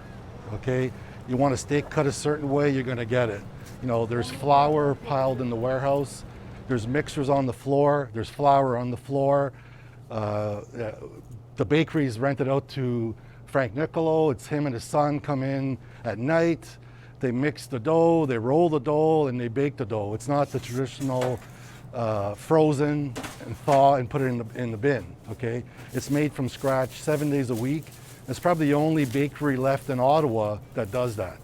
okay? You want a steak cut a certain way, you're going to get it. You know, there's flour piled in the warehouse. There's mixers on the floor. There's flour on the floor. The bakery is rented out to Frank Nicolo. It's him and his son come in at night. They mix the dough, they roll the dough, and they bake the dough. It's not the traditional frozen and thaw and put it in the bin, okay? It's made from scratch 7 days a week. It's probably the only bakery left in Ottawa that does that.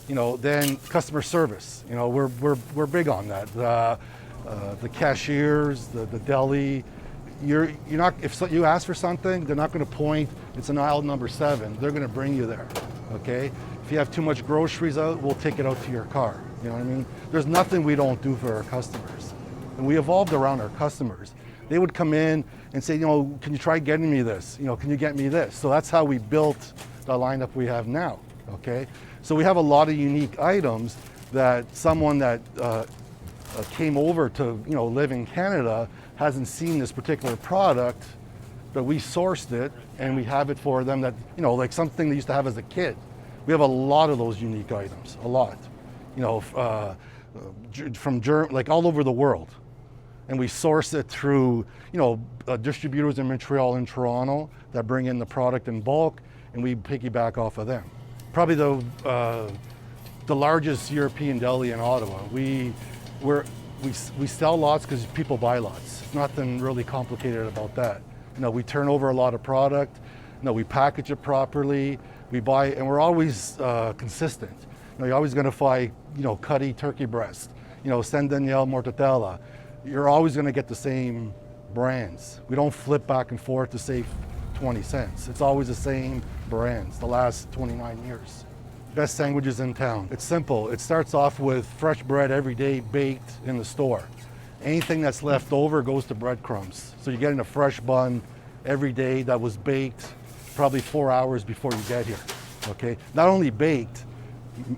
You know, then customer service, you know, we're big on that. The cashiers, the deli, you're not, if you ask for something, they're not going to point, it's an aisle number 7. They're going to bring you there, okay? If you have too much groceries out, we'll take it out to your car. You know what I mean? There's nothing we don't do for our customers. And we evolved around our customers. They would come in and say, you know, can you try getting me this? You know, can you get me this? So that's how we built the lineup we have now, okay? So we have a lot of unique items that someone that came over to, you know, live in Canada hasn't seen this particular product, but we sourced it and we have it for them that, you know, like something they used to have as a kid. We have a lot of those unique items, a lot, you know, from like all over the world. And we source it through, you know, distributors in Montreal and Toronto that bring in the product in bulk, and we piggyback off of them. Probably the largest European deli in Ottawa. We sell lots because people buy lots. It's nothing really complicated about that. You know, we turn over a lot of product. You know, we package it properly. We buy, and we're always consistent. You know, you're always going to find, you know, Cuddy turkey breast, you know, San Daniel mortadella. You're always going to get the same brands. We don't flip back and forth to save 20 cents. It's always the same brands, the last 29 years. Best sandwiches in town. It's simple. It starts off with fresh bread every day baked in the store. Anything that's left over goes to breadcrumbs. So you're getting a fresh bun every day that was baked probably 4 hours before you get here, okay? Not only baked,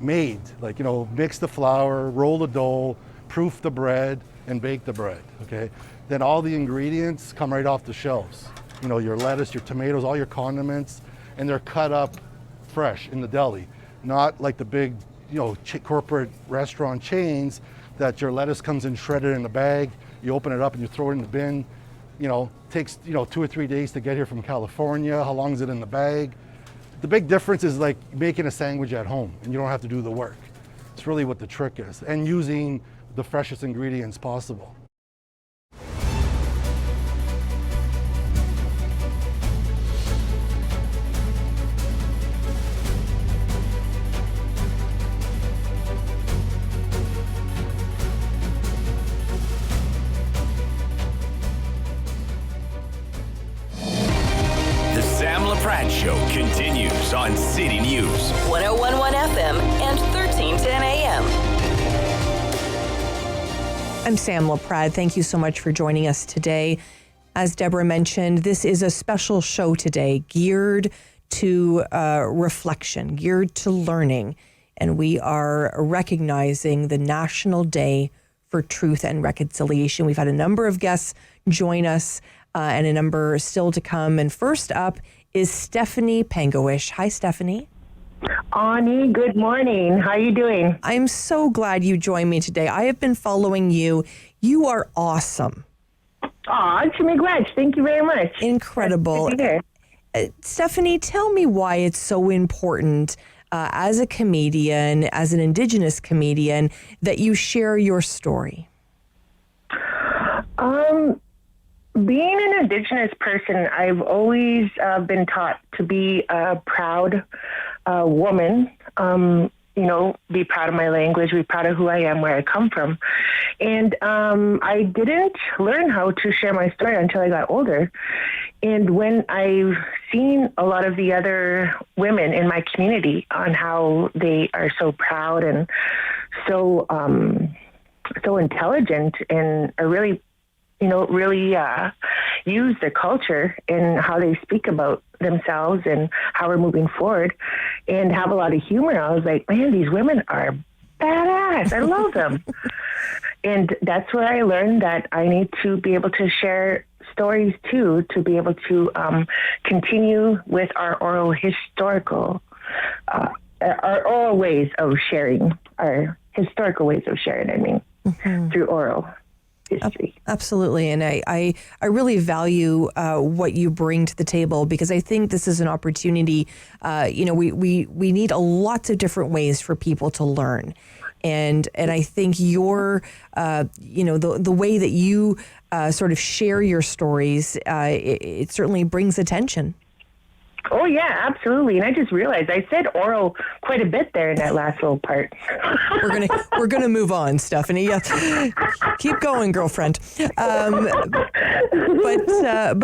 made, like, you know, mix the flour, roll the dough, proof the bread, and bake the bread, okay? Then all the ingredients come right off the shelves. You know, your lettuce, your tomatoes, all your condiments, and they're cut up fresh in the deli. Not like the big, you know, corporate restaurant chains that your lettuce comes in shredded in a bag, you open it up and you throw it in the bin. You know, takes, you know, 2 or 3 days to get here from California. How long is it in the bag? The big difference is like making a sandwich at home and you don't have to do the work. It's really what the trick is, and using the freshest ingredients possible. The Sam Laprade Show continues on City News. 1011 FM and 1310 AM. I'm Sam Laprade. Thank you so much for joining us today. As Deborah mentioned, this is a special show today geared to reflection, geared to learning. And we are recognizing the National Day for Truth and Reconciliation. We've had a number of guests join us and a number still to come. And first up is Stephanie Pangowish. Hi, Stephanie. Ani, good morning. How are you doing? I'm so glad you joined me today. I have been following you. You are awesome. Aw, Jimmy Gretsch, thank you very much. Incredible. Stephanie, tell me why it's so important as a comedian, as an Indigenous comedian, that you share your story. Being an Indigenous person, I've always been taught to be a proud woman, you know, be proud of my language, be proud of who I am, where I come from. And I didn't learn how to share my story until I got older. And when I've seen a lot of the other women in my community on how they are so proud and so intelligent and are really, you know, really use their culture and how they speak about themselves and how we're moving forward and have a lot of humor. I was like, man, these women are badass. I love them. And that's where I learned that I need to be able to share stories too, to be able to continue with our oral ways of sharing, our historical ways of sharing, through oral history. Absolutely. And I really value what you bring to the table, because I think this is an opportunity. We need lots of different ways for people to learn. And I think your, the way that you sort of share your stories, it certainly brings attention. Oh, yeah, absolutely. And I just realized I said oral quite a bit there in that last little part. We're gonna move on, Stephanie. Keep going, girlfriend. But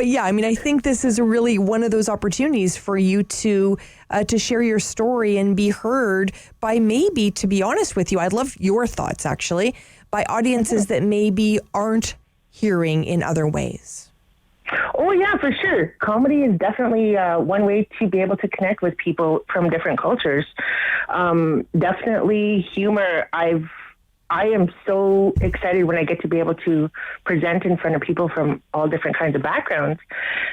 yeah, I think this is really one of those opportunities for you to share your story and be heard by, maybe, to be honest with you, I'd love your thoughts actually, by audiences that maybe aren't hearing in other ways. Oh, yeah, for sure. Comedy is definitely one way to be able to connect with people from different cultures. Definitely humor. I am so excited when I get to be able to present in front of people from all different kinds of backgrounds,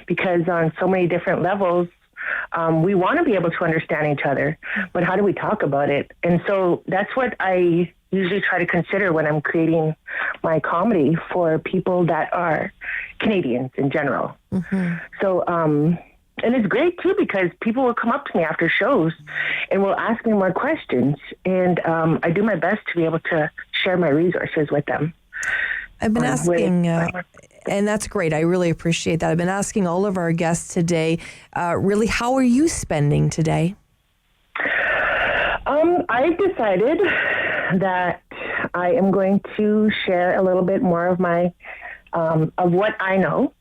because on so many different levels, we want to be able to understand each other, but how do we talk about it? And so that's what I usually try to consider when I'm creating my comedy for people that are Canadians in general. Mm-hmm. So, and it's great too, because people will come up to me after shows and will ask me more questions. And I do my best to be able to share my resources with them. I've been asking, and that's great. I really appreciate that. I've been asking all of our guests today, really, how are you spending today? I've decided that I am going to share a little bit more of my, of what I know.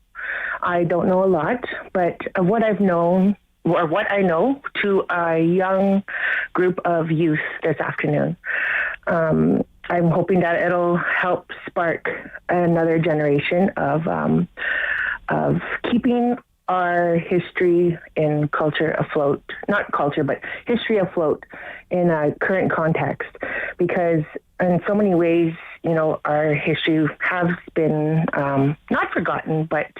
I don't know a lot, but of what I've known, or what I know, to a young group of youth this afternoon. I'm hoping that it'll help spark another generation of keeping our history and culture afloat, not culture, but history afloat in a current context, because in so many ways, our history has been not forgotten, but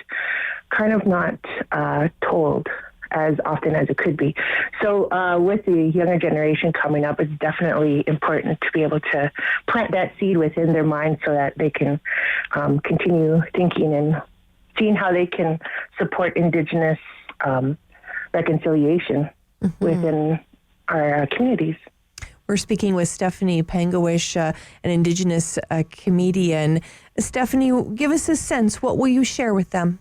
kind of not told as often as it could be. So with the younger generation coming up, it's definitely important to be able to plant that seed within their mind so that they can continue thinking and seeing how they can support Indigenous reconciliation within our communities. We're speaking with Stephanie Pangowish, an Indigenous comedian. Stephanie, give us a sense. What will you share with them?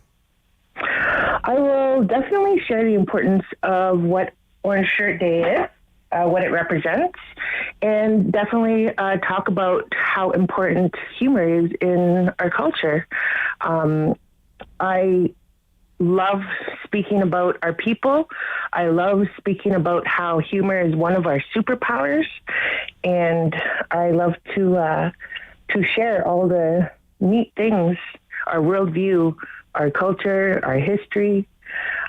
I will definitely share the importance of what Orange Shirt Day is, what it represents, and definitely talk about how important humor is in our culture. I love speaking about our people. I love speaking about how humor is one of our superpowers, and I love to share all the neat things, our worldview, our culture, our history,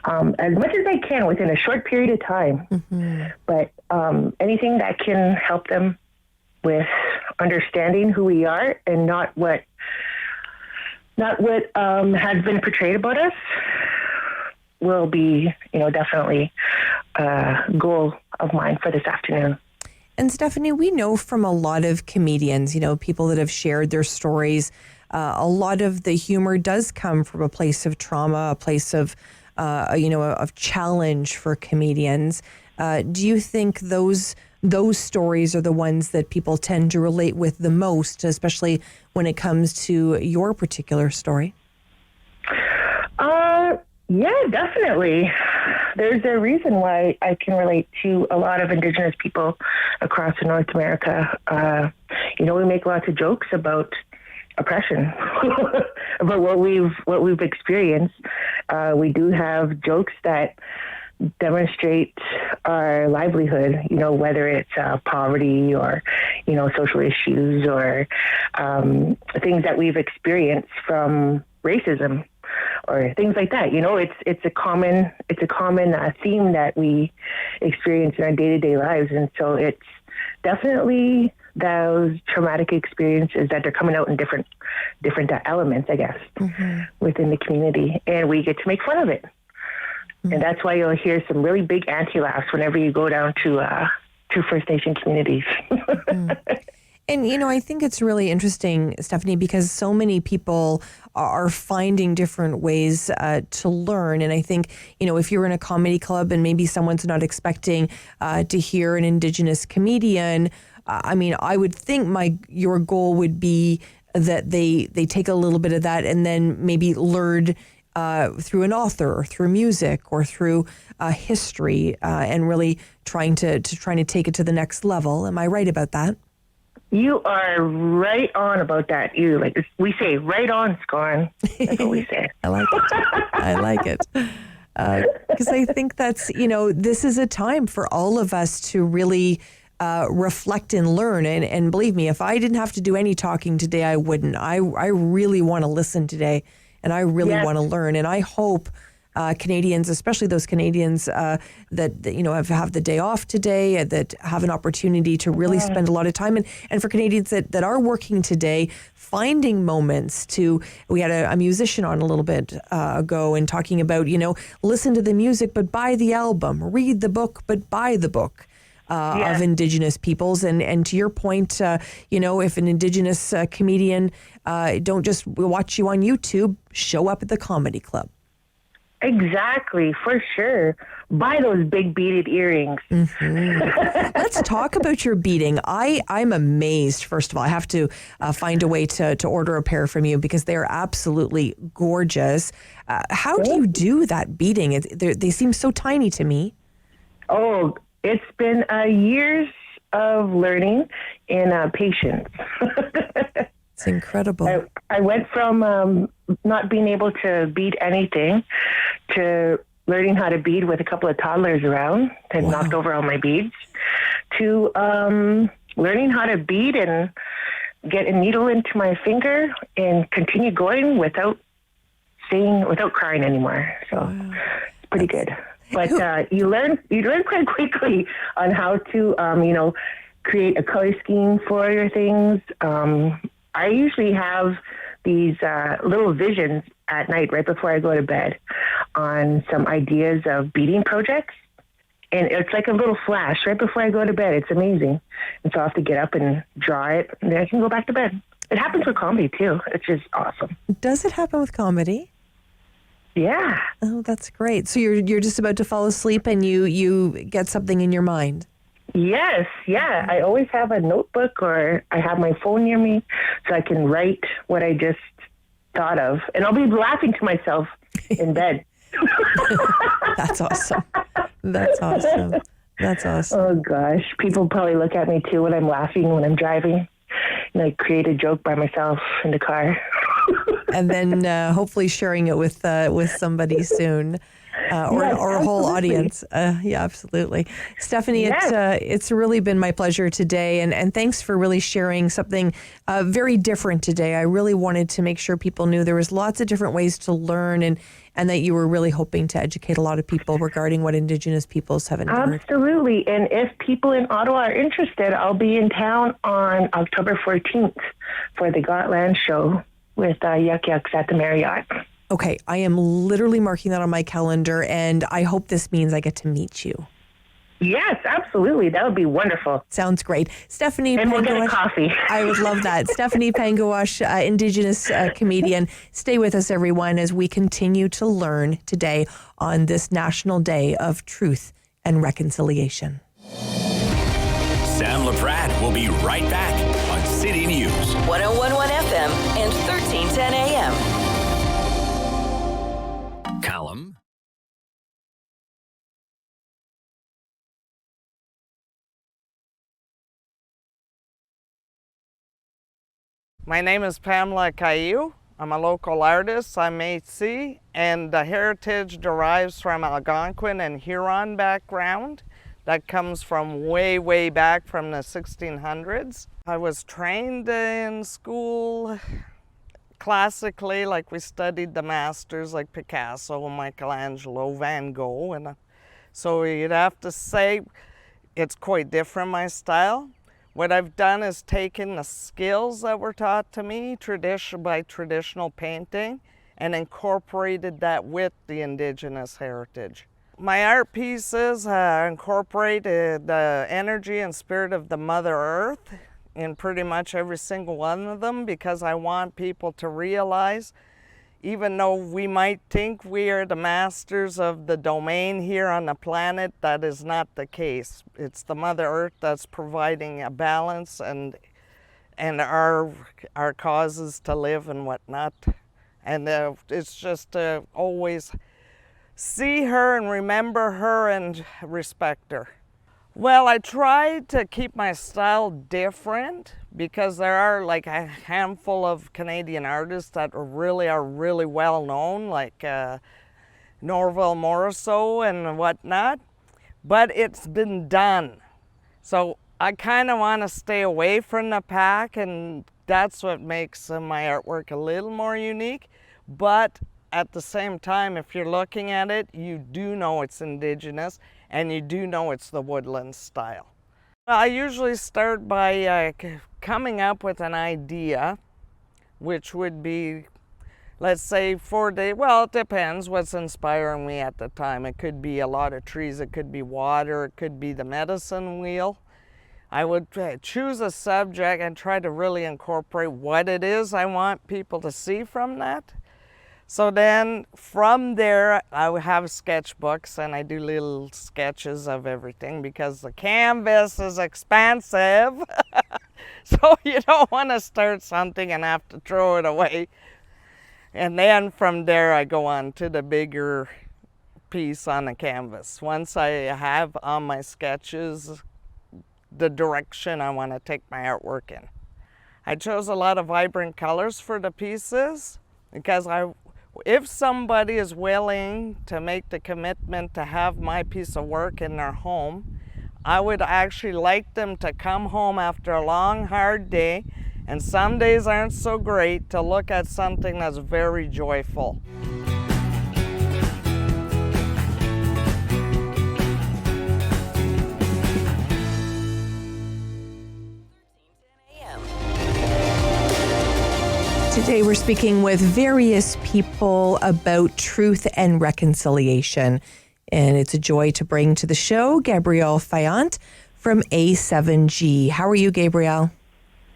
as much as I can within a short period of time. Mm-hmm. But anything that can help them with understanding who we are and not what has been portrayed about us will be, definitely a goal of mine for this afternoon. And Stephanie, we know from a lot of comedians, people that have shared their stories, a lot of the humor does come from a place of trauma, a place of, of challenge for comedians. Do you think those stories are the ones that people tend to relate with the most, especially when it comes to your particular story? Yeah, definitely. There's a reason why I can relate to a lot of Indigenous people across North America. We make lots of jokes about oppression, about what we've experienced. We do have jokes that demonstrate our livelihood, whether it's poverty or, social issues or things that we've experienced from racism or things like that. It's a common theme that we experience in our day-to-day lives. And so it's definitely those traumatic experiences, that they're coming out in different elements, I guess, within the community, and we get to make fun of it. And that's why you'll hear some really big anti-laughs whenever you go down to First Nation communities. And, you know, I think it's really interesting, Stephanie, because so many people are finding different ways to learn. And I think, you know, if you're in a comedy club and maybe someone's not expecting to hear an Indigenous comedian, I mean, I would think your goal would be that they take a little bit of that and then maybe learn through an author or through music or through history and really trying to take it to the next level. Am I right about that? You are right on about that. We say right on, Scorn. That's what we say. I like it. I like it. Because I think that's, you know, this is a time for all of us to really reflect and learn. And believe me, if I didn't have to do any talking today, I wouldn't. I really want to listen today, and I really want to learn. And I hope Canadians, especially those Canadians that you know have the day off today, that have an opportunity to really spend a lot of time, and for Canadians that are working today, finding moments to. We had a musician on a little bit ago and talking about, you know, listen to the music but buy the album, read the book but buy the book. Of Indigenous peoples, and to your point, you know, if an Indigenous comedian don't just watch you on YouTube, show up at the comedy club. Exactly, for sure. Buy those big beaded earrings. Let's talk about your beading. I'm amazed, first of all. I have to find a way to order a pair from you because they are absolutely gorgeous. How do you do that beading? They seem so tiny to me. Oh, it's been years of learning and patience. It's incredible. I went from not being able to bead anything to learning how to bead with a couple of toddlers around and knocked over all my beads to learning how to bead and get a needle into my finger and continue going without crying anymore. So it's pretty good. But you learn quite quickly on how to, you know, create a color scheme for your things. I usually have these little visions at night right before I go to bed on some ideas of beading projects. And it's like a little flash right before I go to bed. It's amazing. And so I have to get up and draw it, and then I can go back to bed. It happens with comedy, too. It's just awesome. Does it happen with comedy? Yeah. Oh, that's great. So you're just about to fall asleep and you get something in your mind. Yes, yeah. I always have a notebook or I have my phone near me so I can write what I just thought of. And I'll be laughing to myself in bed. That's awesome. That's awesome. That's awesome. Oh, gosh. People probably look at me, too, when I'm laughing, when I'm driving. And I create a joke by myself in the car. And then hopefully sharing it with somebody soon. Or a whole audience. Yeah, absolutely. Stephanie, it's really been my pleasure today. And thanks for really sharing something very different today. I really wanted to make sure people knew there was lots of different ways to learn and that you were really hoping to educate a lot of people regarding what Indigenous peoples have endured. Absolutely. And if people in Ottawa are interested, I'll be in town on October 14th for the Gotland show with Yuck Yucks at the Marriott. Okay, I am literally marking that on my calendar, and I hope this means I get to meet you. Yes, absolutely. That would be wonderful. Sounds great. Stephanie and Pangawash. We'll get a coffee. I would love that. Stephanie Pangawash, Indigenous comedian. Stay with us, everyone, as we continue to learn today on this National Day of Truth and Reconciliation. Sam Laprade will be right back on City News. 101.1 FM and 1310 AM. Callum. My name is Pamela, Caillou. I'm a local artist. I'm Métis, and the heritage derives from Algonquin and Huron background. That comes from way, way back from the 1600s. I was trained in school classically, like we studied the masters like Picasso, Michelangelo, Van Gogh, and so you'd have to say it's quite different, my style. What I've done is taken the skills that were taught to me by traditional painting and incorporated that with the Indigenous heritage. My art pieces incorporated the energy and spirit of the Mother Earth in pretty much every single one of them, because I want people to realize, even though we might think we are the masters of the domain here on the planet, that is not the case. It's the Mother Earth that's providing a balance and our causes to live and whatnot. And it's just to always see her and remember her and respect her. Well, I tried to keep my style different because there are like a handful of Canadian artists that are really well known, like Norval Morrisseau and whatnot, but it's been done. So I kind of want to stay away from the pack, and that's what makes my artwork a little more unique. But at the same time, if you're looking at it, you do know it's Indigenous and you do know it's the woodland style. I usually start by coming up with an idea, which would be, let's say, 4 days. Well, it depends what's inspiring me at the time. It could be a lot of trees, it could be water, it could be the medicine wheel. I would choose a subject and try to really incorporate what it is I want people to see from that. So then from there, I would have sketchbooks and I do little sketches of everything because the canvas is expensive. So you don't want to start something and have to throw it away. And then from there, I go on to the bigger piece on the canvas. Once I have on my sketches the direction I want to take my artwork in. I chose a lot of vibrant colors for the pieces because if somebody is willing to make the commitment to have my piece of work in their home, I would actually like them to come home after a long, hard day, and some days aren't so great, to look at something that's very joyful. Today we're speaking with various people about truth and reconciliation. And it's a joy to bring to the show Gabrielle Fayant from A7G. How are you, Gabrielle?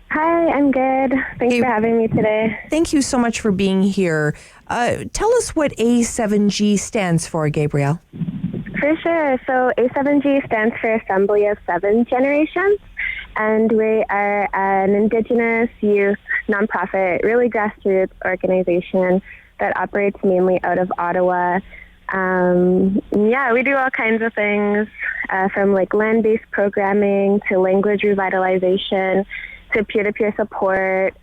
Hi, I'm good. Thanks for having me today. Thank you so much for being here. Tell us what A7G stands for, Gabrielle. For sure. So A7G stands for Assembly of Seven Generations. And we are an Indigenous youth nonprofit, really grassroots organization that operates mainly out of Ottawa. We do all kinds of things, from like land-based programming to language revitalization to peer-to-peer support,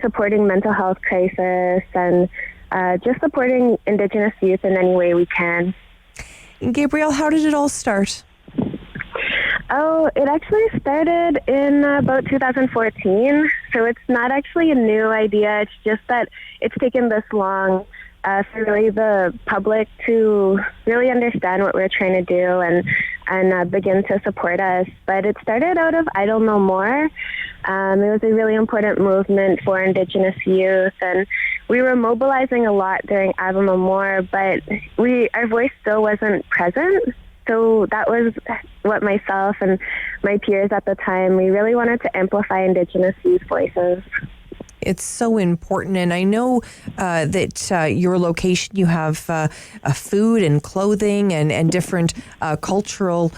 supporting mental health crisis, and just supporting Indigenous youth in any way we can. Gabrielle, how did it all start? Oh, it actually started in about 2014, so it's not actually a new idea. It's just that it's taken this long for really the public to really understand what we're trying to do and begin to support us. But it started out of Idle No More. It was a really important movement for Indigenous youth, and we were mobilizing a lot during Idle No More, but our voice still wasn't present. So that was what myself and my peers at the time, we really wanted to amplify Indigenous youth voices. It's so important. And I know that your location, you have food and clothing and different cultural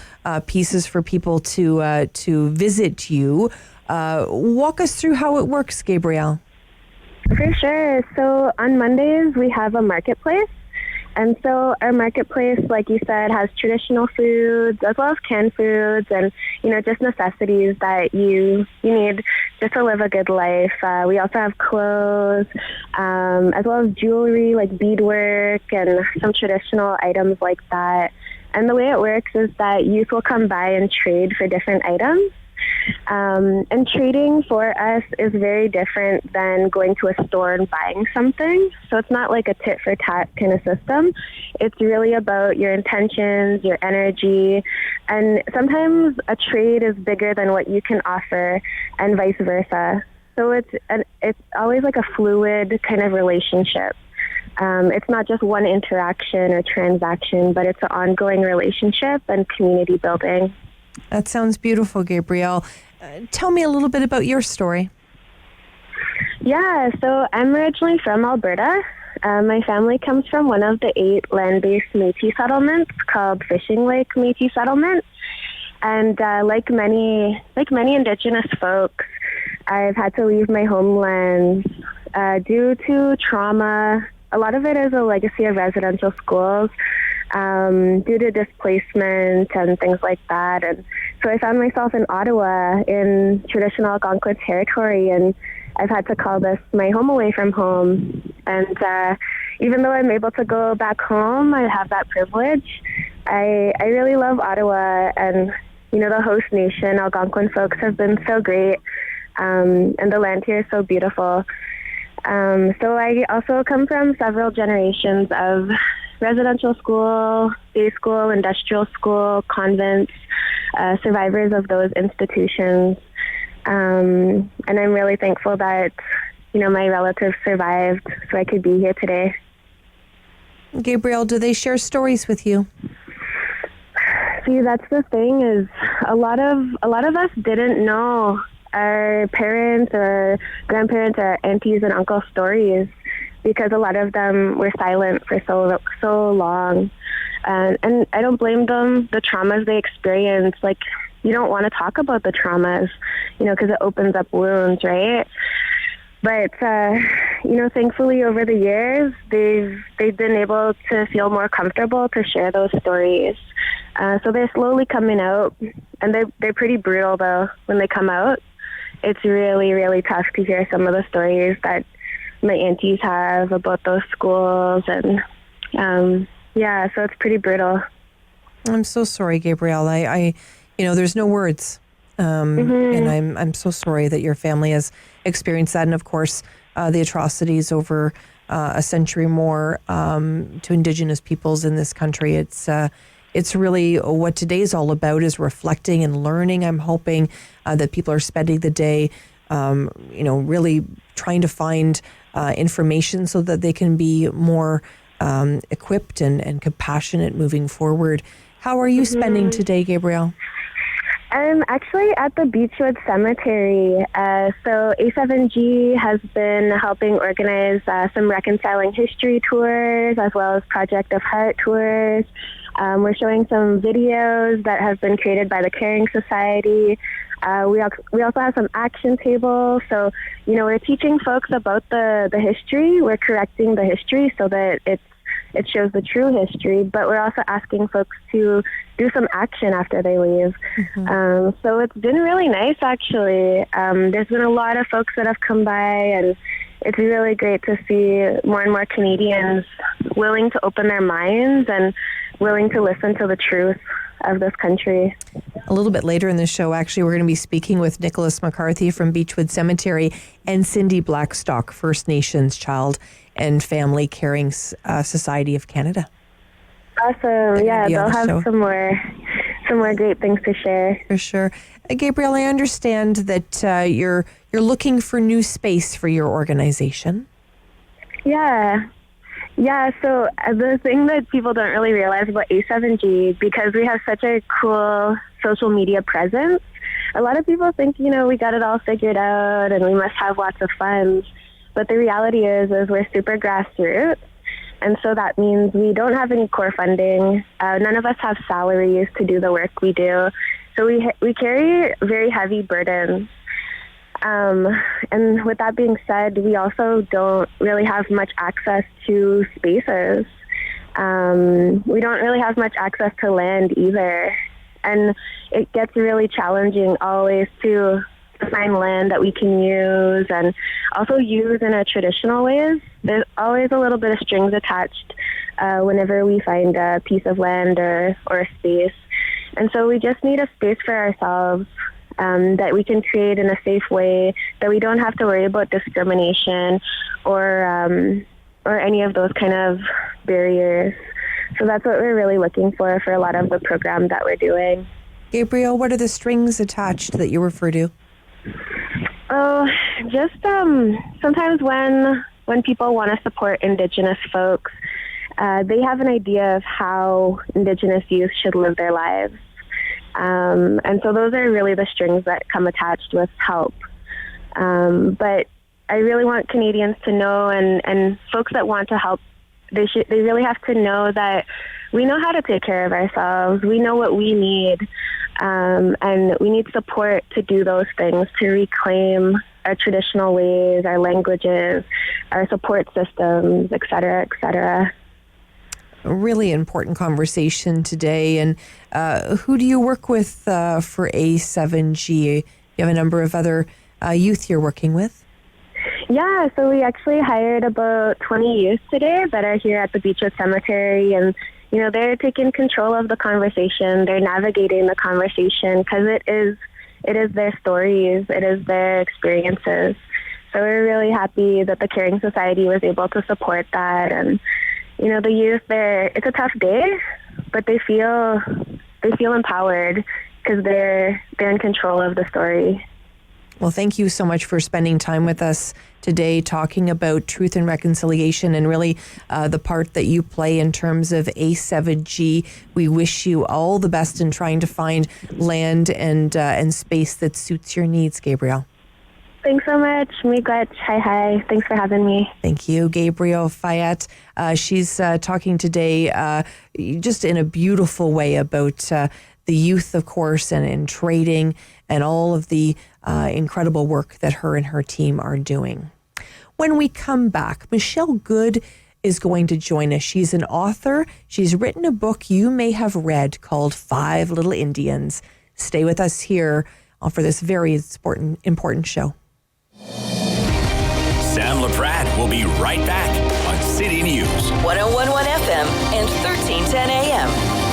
pieces for people to visit you. Walk us through how it works, Gabrielle. For sure. So on Mondays, we have a marketplace. And so our marketplace, like you said, has traditional foods as well as canned foods and, just necessities that you need just to live a good life. We also have clothes, as well as jewelry like beadwork and some traditional items like that. And the way it works is that youth will come by and trade for different items. And trading for us is very different than going to a store and buying something. So it's not like a tit for tat kind of system. It's really about your intentions, your energy, and sometimes a trade is bigger than what you can offer, and vice versa. So it's always like a fluid kind of relationship. It's not just one interaction or transaction, but it's an ongoing relationship and community building. That sounds beautiful, Gabrielle. Tell me a little bit about your story. Yeah, so I'm originally from Alberta. My family comes from one of the 8 land-based Métis settlements called Fishing Lake Métis Settlement. And like many Indigenous folks, I've had to leave my homeland due to trauma. A lot of it is a legacy of residential schools due to displacement and things like that. And so I found myself in Ottawa in traditional Algonquin territory, and I've had to call this my home away from home. And even though I'm able to go back home, I have that privilege. I really love Ottawa, and the host nation, Algonquin folks, have been so great, and the land here is so beautiful. So I also come from several generations of residential school, day school, industrial school, convents, survivors of those institutions. And I'm really thankful that, my relatives survived so I could be here today. Gabrielle, do they share stories with you? See, that's the thing, is a lot of us didn't know our parents or grandparents or aunties and uncles' stories, because a lot of them were silent for so long. And I don't blame them. The traumas they experienced, like, you don't want to talk about the traumas, because it opens up wounds, right? But, thankfully over the years, they've been able to feel more comfortable to share those stories. So they're slowly coming out, and they're pretty brutal, though, when they come out. It's really, really tough to hear some of the stories that my aunties have about those schools, and so it's pretty brutal. I'm so sorry, Gabrielle. I there's no words, and I'm so sorry that your family has experienced that, and of course, the atrocities over a century more to Indigenous peoples in this country. It's really what today's all about, is reflecting and learning. I'm hoping that people are spending the day, really trying to find information so that they can be more equipped and compassionate moving forward. How are you spending today, Gabrielle? I'm actually at the Beechwood Cemetery. So A7G has been helping organize some reconciling history tours, as well as Project of Heart tours. We're showing some videos that have been created by the Caring Society. We also have some action tables. So, we're teaching folks about the history. We're correcting the history so that it shows the true history, but we're also asking folks to do some action after they leave. So it's been really nice, actually. There's been a lot of folks that have come by, and it's really great to see more and more Canadians willing to open their minds and willing to listen to the truth of this country. A little bit later in the show, actually, we're going to be speaking with Nicholas McCarthy from Beechwood Cemetery and Cindy Blackstock, First Nations Child and Family Caring Society of Canada. Awesome. Yeah, they'll have some more great things to share. For sure. Gabrielle, I understand that you're looking for new space for your organization. Yeah, so the thing that people don't really realize about A7G, because we have such a cool social media presence, a lot of people think, we got it all figured out and we must have lots of funds. But the reality is we're super grassroots. And so that means we don't have any core funding. None of us have salaries to do the work we do. So we carry very heavy burdens. And with that being said, we also don't really have much access to spaces. We don't really have much access to land either. And it gets really challenging always to find land that we can use and also use in a traditional ways. There's always a little bit of strings attached whenever we find a piece of land or a space. And so we just need a space for ourselves. that we can trade in a safe way, that we don't have to worry about discrimination or any of those kind of barriers. So that's what we're really looking for a lot of the program that we're doing. Gabriel, what are the strings attached that you refer to? Oh, just sometimes when people want to support Indigenous folks, they have an idea of how Indigenous youth should live their lives. And so those are really the strings that come attached with help. But I really want Canadians to know, and folks that want to help, they really have to know that we know how to take care of ourselves. We know what we need, and we need support to do those things, to reclaim our traditional ways, our languages, our support systems, et cetera, et cetera. A really important conversation today. And who do you work with for A7G? You have a number of other youth you're working with? Yeah, so we actually hired about 20 youth today that are here at the Beechwood Cemetery, and they're taking control of the conversation. They're navigating the conversation because it is their stories, it is their experiences. So we're really happy that the Caring Society was able to support that. And the youth, it's a tough day, but they feel empowered because they're in control of the story. Well, thank you so much for spending time with us today, talking about truth and reconciliation, and really the part that you play in terms of A7G. We wish you all the best in trying to find land and space that suits your needs, Gabriel. Thanks so much. Miigwech. Hi. Thanks for having me. Thank you, Gabriel Fayette. She's talking today just in a beautiful way about the youth, of course, and trading and all of the incredible work that her and her team are doing. When we come back, Michelle Good is going to join us. She's an author. She's written a book you may have read called 5 Little Indians. Stay with us here for this very important show. Sam Laprade will be right back on City News. 101.1 FM and 1310 AM.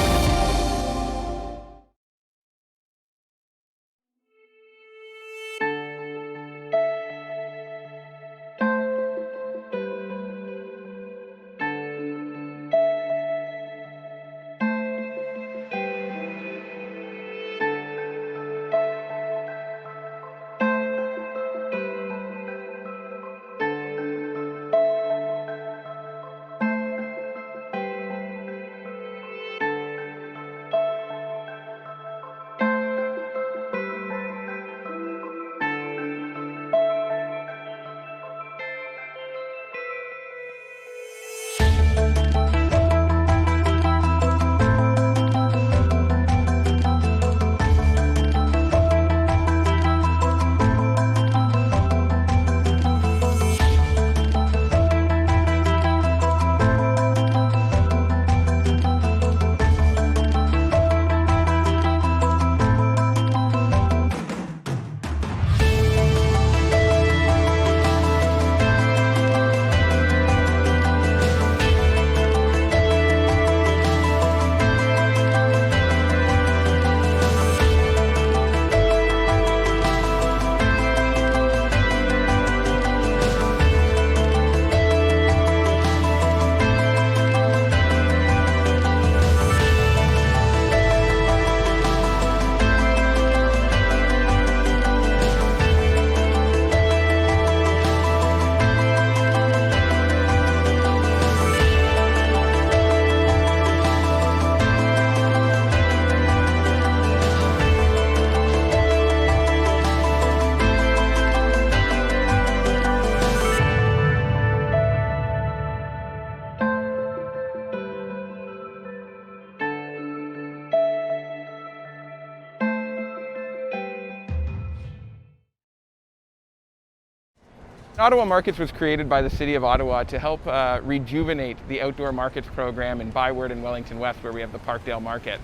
Ottawa Markets was created by the City of Ottawa to help rejuvenate the outdoor markets program in Byward and Wellington West, where we have the Parkdale Market.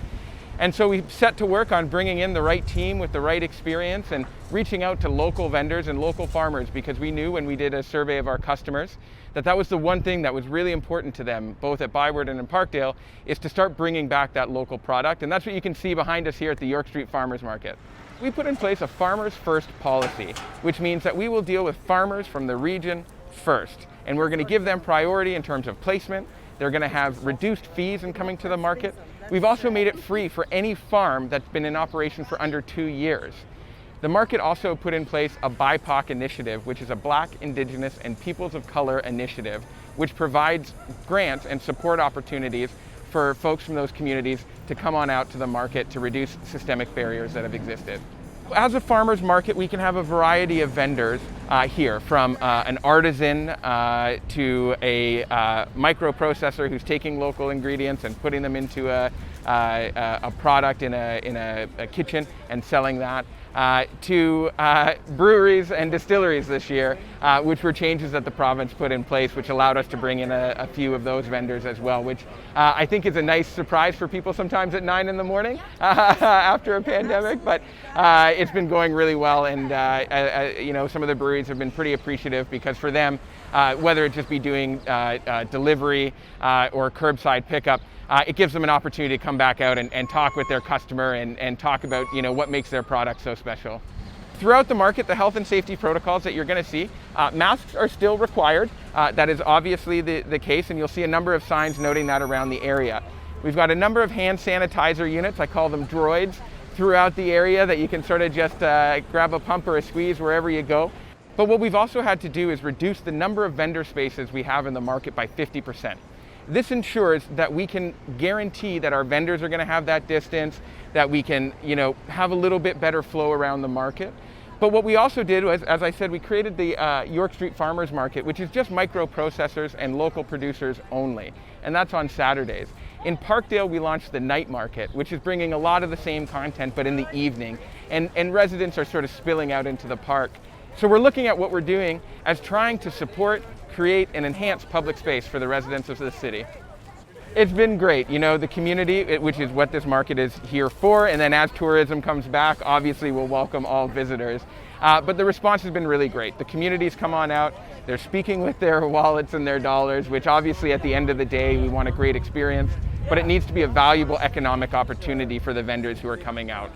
And so we set to work on bringing in the right team with the right experience and reaching out to local vendors and local farmers, because we knew when we did a survey of our customers that that was the one thing that was really important to them, both at Byward and in Parkdale, is to start bringing back that local product. And that's what you can see behind us here at the York Street Farmers Market. We put in place a Farmers First policy, which means that we will deal with farmers from the region first. And we're going to give them priority in terms of placement. They're going to have reduced fees in coming to the market. We've also made it free for any farm that's been in operation for under 2 years. The market also put in place a BIPOC initiative, which is a Black, Indigenous, and Peoples of Color initiative, which provides grants and support opportunities for folks from those communities to come on out to the market to reduce systemic barriers that have existed. As a farmer's market, we can have a variety of vendors here, from an artisan to a microprocessor who's taking local ingredients and putting them into a product in a kitchen and selling that, to breweries and distilleries this year, which were changes that the province put in place, which allowed us to bring in a few of those vendors as well, which I think is a nice surprise for people sometimes at 9 in the morning after a pandemic. But it's been going really well, and you know, some of the breweries have been pretty appreciative, because for them, whether it just be doing delivery or curbside pickup, it gives them an opportunity to come back out and talk with their customer and talk about, you know, what makes their product so special. Throughout the market, the health and safety protocols that you're going to see, masks are still required. That is obviously the case, and you'll see a number of signs noting that around the area. We've got a number of hand sanitizer units, I call them droids, throughout the area that you can sort of just grab a pump or a squeeze wherever you go. But what we've also had to do is reduce the number of vendor spaces we have in the market by 50%. This ensures that we can guarantee that our vendors are going to have that distance, that we can, you know, have a little bit better flow around the market. But what we also did was, as I said, we created the York Street Farmers Market, which is just microprocessors and local producers only, and that's on Saturdays. In Parkdale, we launched the night market, which is bringing a lot of the same content, but in the evening, and residents are sort of spilling out into the park. So we're looking at what we're doing as trying to support, create, and enhance public space for the residents of the city. It's been great, you know, the community, which is what this market is here for, and then as tourism comes back, obviously we'll welcome all visitors. But the response has been really great. The community's come on out, they're speaking with their wallets and their dollars, which obviously at the end of the day, we want a great experience, but it needs to be a valuable economic opportunity for the vendors who are coming out.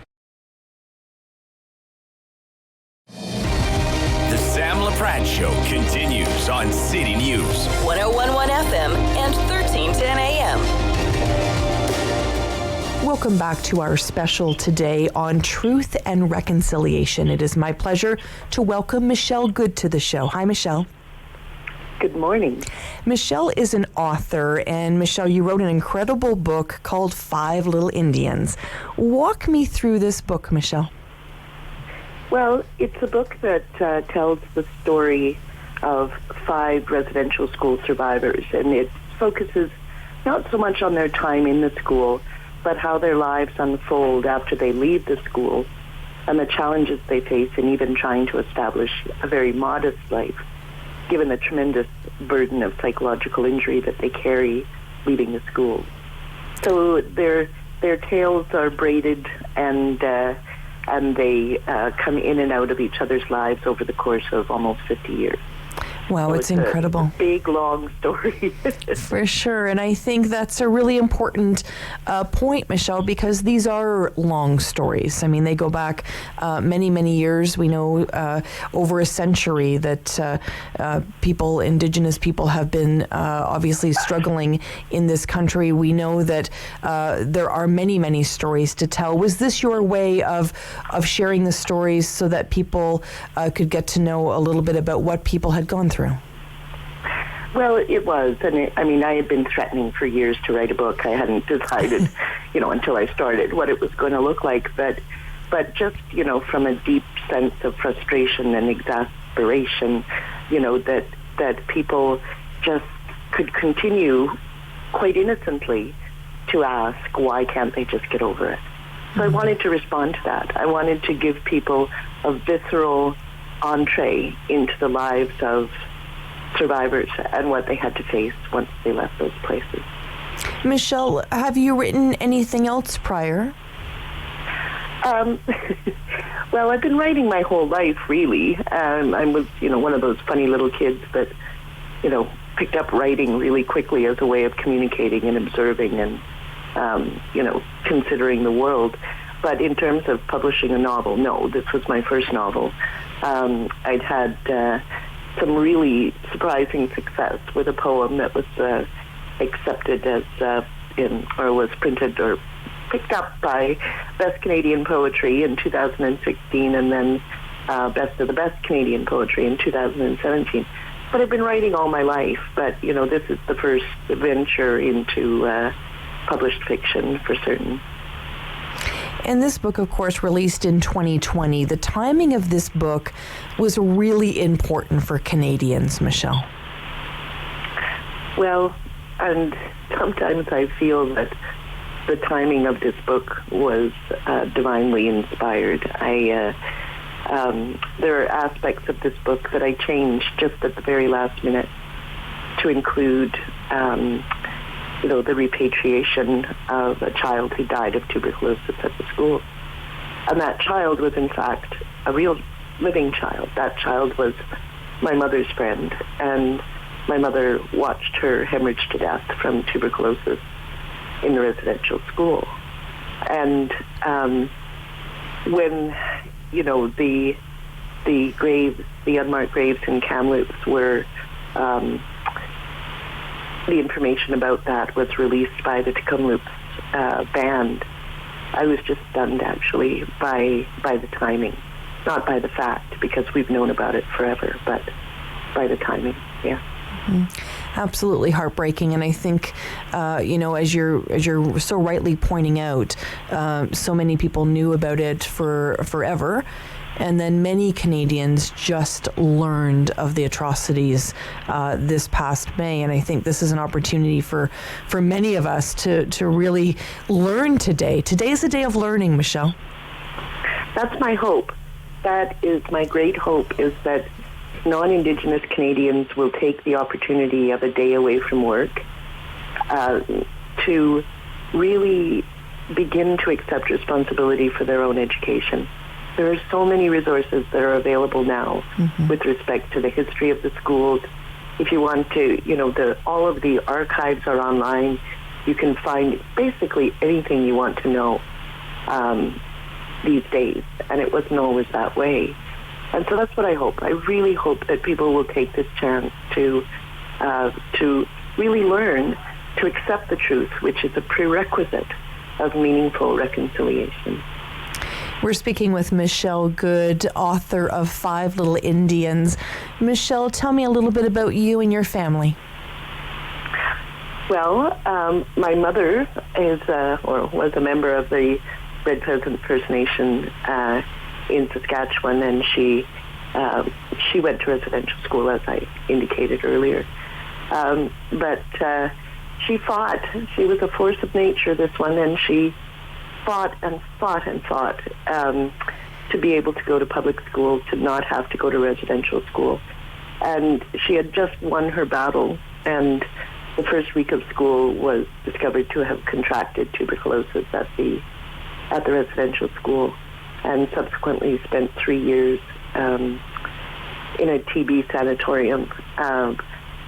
The Sam Laprade Show continues on City News. 101.1 FM and 1310 AM. Welcome back to our special today on Truth and Reconciliation. It is my pleasure to welcome Michelle Good to the show. Hi, Michelle. Good morning. Michelle is an author, and Michelle, you wrote an incredible book called 5 Little Indians. Walk me through this book, Michelle. Well, it's a book that tells the story of 5 residential school survivors, and it focuses not so much on their time in the school, but how their lives unfold after they leave the school and the challenges they face in even trying to establish a very modest life, given the tremendous burden of psychological injury that they carry leaving the school. So their tales are braided, and they come in and out of each other's lives over the course of almost 50 years. Wow, So it's incredible. A big, long story. For sure. And I think that's a really important point, Michelle, because these are long stories. I mean, they go back many, many years. We know over a century that Indigenous people have been obviously struggling in this country. We know that there are many, many stories to tell. Was this your way of sharing the stories so that people could get to know a little bit about what people had gone through? Well, it was, and I had been threatening for years to write a book. I hadn't decided, until I started what it was going to look like. But just, from a deep sense of frustration and exasperation, that people just could continue quite innocently to ask, why can't they just get over it? So I wanted to respond to that. I wanted to give people a visceral entree into the lives of survivors and what they had to face once they left those places. Michelle, have you written anything else prior? Well, I've been writing my whole life, really. I was, one of those funny little kids that, picked up writing really quickly as a way of communicating and observing and, considering the world. But in terms of publishing a novel, no, this was my first novel. I'd had some really surprising success with a poem that was accepted as was printed or picked up by Best Canadian Poetry in 2016, and then Best of the Best Canadian Poetry in 2017. But I've been writing all my life, but, this is the first venture into published fiction for certain. And this book, of course, released in 2020. The timing of this book was really important for Canadians, Michelle. Well, and sometimes I feel that the timing of this book was divinely inspired. There are aspects of this book that I changed just at the very last minute to include, the repatriation of a child who died of tuberculosis at the school. And that child was, in fact, a real living child. That child was my mother's friend, and my mother watched her hemorrhage to death from tuberculosis in the residential school. And when, the graves, the unmarked graves in Kamloops were, the information about that was released by the Kamloops band, I was just stunned, actually, by the timing. Not by the fact, because we've known about it forever, but by the timing, yeah. Mm-hmm. Absolutely heartbreaking, and I think, as you're so rightly pointing out, so many people knew about it for forever, and then many Canadians just learned of the atrocities this past May, and I think this is an opportunity for many of us to really learn today. Today is a day of learning, Michelle. That's my hope. That is my great hope, is that non-Indigenous Canadians will take the opportunity of a day away from work to really begin to accept responsibility for their own education. There are so many resources that are available now with respect to the history of the schools. If you want to, all of the archives are online. You can find basically anything you want to know these days, and it wasn't always that way. And so that's what I hope. I really hope that people will take this chance to really learn to accept the truth, which is a prerequisite of meaningful reconciliation. We're speaking with Michelle Good, author of 5 Little Indians. Michelle, tell me a little bit about you and your family. Well, my mother was a member of the Red Pheasant First Nation in Saskatchewan, and she went to residential school, as I indicated earlier. But she fought. She was a force of nature, this one, and she fought and fought and fought to be able to go to public school, to not have to go to residential school. And she had just won her battle, and the first week of school was discovered to have contracted tuberculosis at the residential school, and subsequently spent 3 years in a TB sanatorium.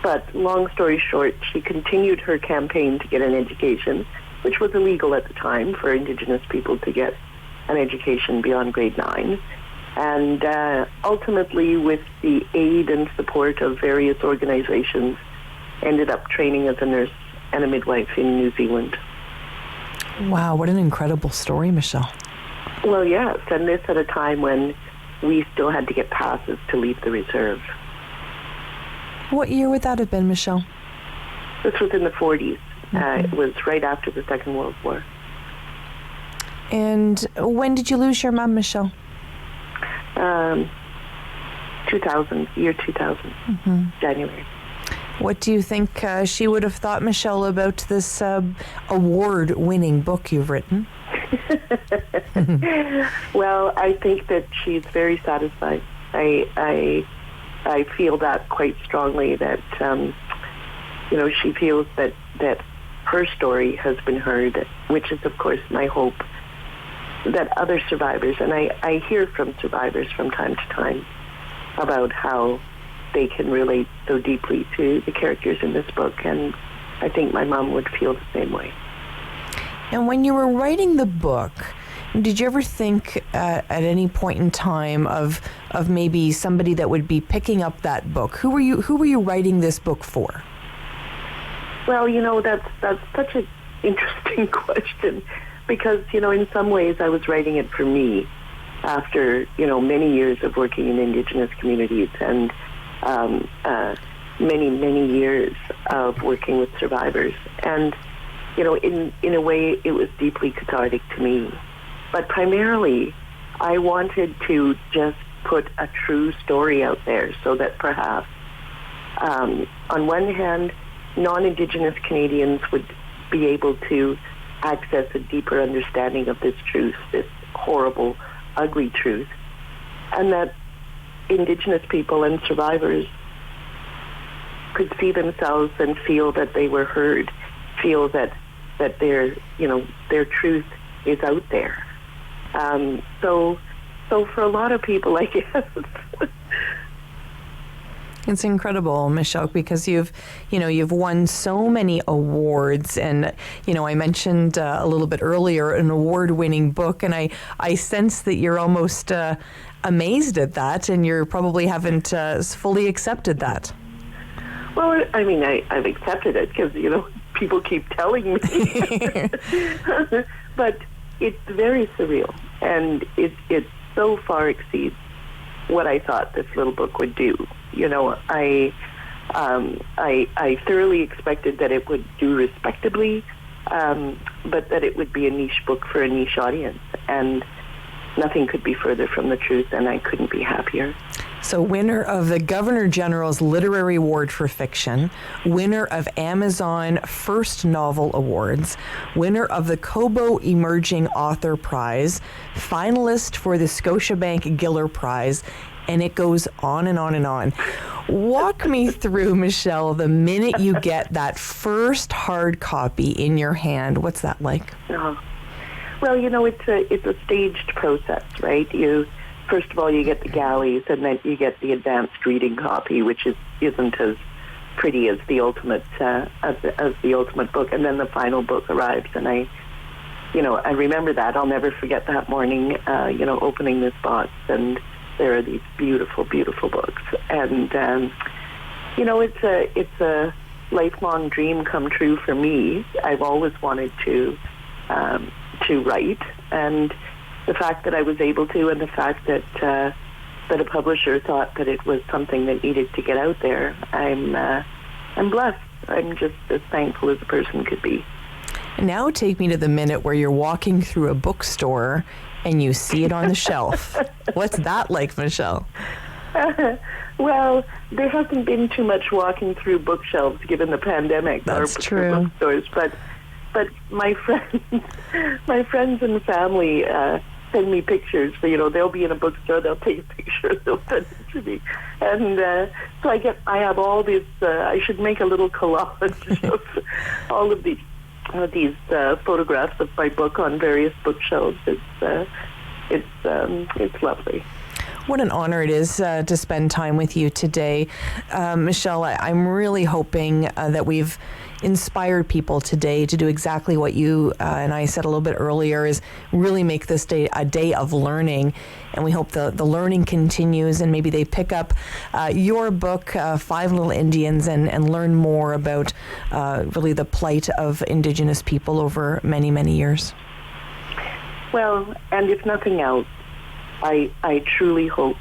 But long story short, she continued her campaign to get an education, which was illegal at the time for Indigenous people to get an education beyond grade 9. And ultimately, with the aid and support of various organizations, ended up training as a nurse and a midwife in New Zealand. Wow, what an incredible story, Michelle. Well, yes, and this at a time when we still had to get passes to leave the reserve. What year would that have been, Michelle? This was in the 40s. It was right after the Second World War. And when did you lose your mom, Michelle? 2000, year 2000, January. What do you think she would have thought, Michelle, about this award-winning book you've written? Well, I think that she's very satisfied. I feel that quite strongly, that she feels that her story has been heard, which is, of course, my hope. that other survivors, and I hear from survivors from time to time about how they can relate so deeply to the characters in this book, and I think my mom would feel the same way. And when you were writing the book, did you ever think at any point in time of maybe somebody that would be picking up that book? Who were you writing this book for? Well, that's such an interesting question, because in some ways I was writing it for me after many years of working in Indigenous communities and many years of working with survivors, and in a way it was deeply cathartic to me. But primarily, I wanted to just put a true story out there so that perhaps, on one hand, non-Indigenous Canadians would be able to access a deeper understanding of this truth, this horrible, ugly truth, and that Indigenous people and survivors could see themselves and feel that they were heard, feel that their truth is out there. So for a lot of people, I guess. It's incredible, Michelle, because you've won so many awards, and I mentioned a little bit earlier an award-winning book, and I sense that you're almost amazed at that, and you probably haven't fully accepted that. Well, I mean, I've accepted it because people keep telling me, but it's very surreal, and it so far exceeds what I thought this little book would do. I thoroughly expected that it would do respectably, but that it would be a niche book for a niche audience, and nothing could be further from the truth, and I couldn't be happier. So, winner of the Governor General's Literary Award for Fiction, winner of Amazon First Novel Awards, winner of the Kobo Emerging Author Prize, finalist for the Scotiabank Giller Prize, and it goes on and on and on. Walk me through, Michelle, the minute you get that first hard copy in your hand. What's that like? Well, it's a staged process, right? First of all, you get the galleys, and then you get the advanced reading copy, which isn't as pretty as the ultimate as the ultimate book, and then the final book arrives. And I remember that. I'll never forget that morning. Opening this box, and there are these beautiful, beautiful books. And it's a lifelong dream come true for me. I've always wanted to write, and the fact that I was able to, and the fact that a publisher thought that it was something that needed to get out there, I'm blessed. I'm just as thankful as a person could be. Now take me to the minute where you're walking through a bookstore and you see it on the shelf. What's that like, Michelle? Well, there hasn't been too much walking through bookshelves given the pandemic. That's true. Bookstores, but my friends and family send me pictures. So, they'll be in a bookstore, they'll take a picture, they'll send it to me, and so I have all this. I should make a little collage of all of these photographs of my book on various bookshelves. It's lovely. What an honor it is to spend time with you today. Michelle, I'm really hoping that we've inspired people today to do exactly what you and I said a little bit earlier, is really make this day a day of learning. And we hope the learning continues, and maybe they pick up your book, Five Little Indians, and learn more about really the plight of Indigenous people over many, many years. Well, and if nothing else, I truly hope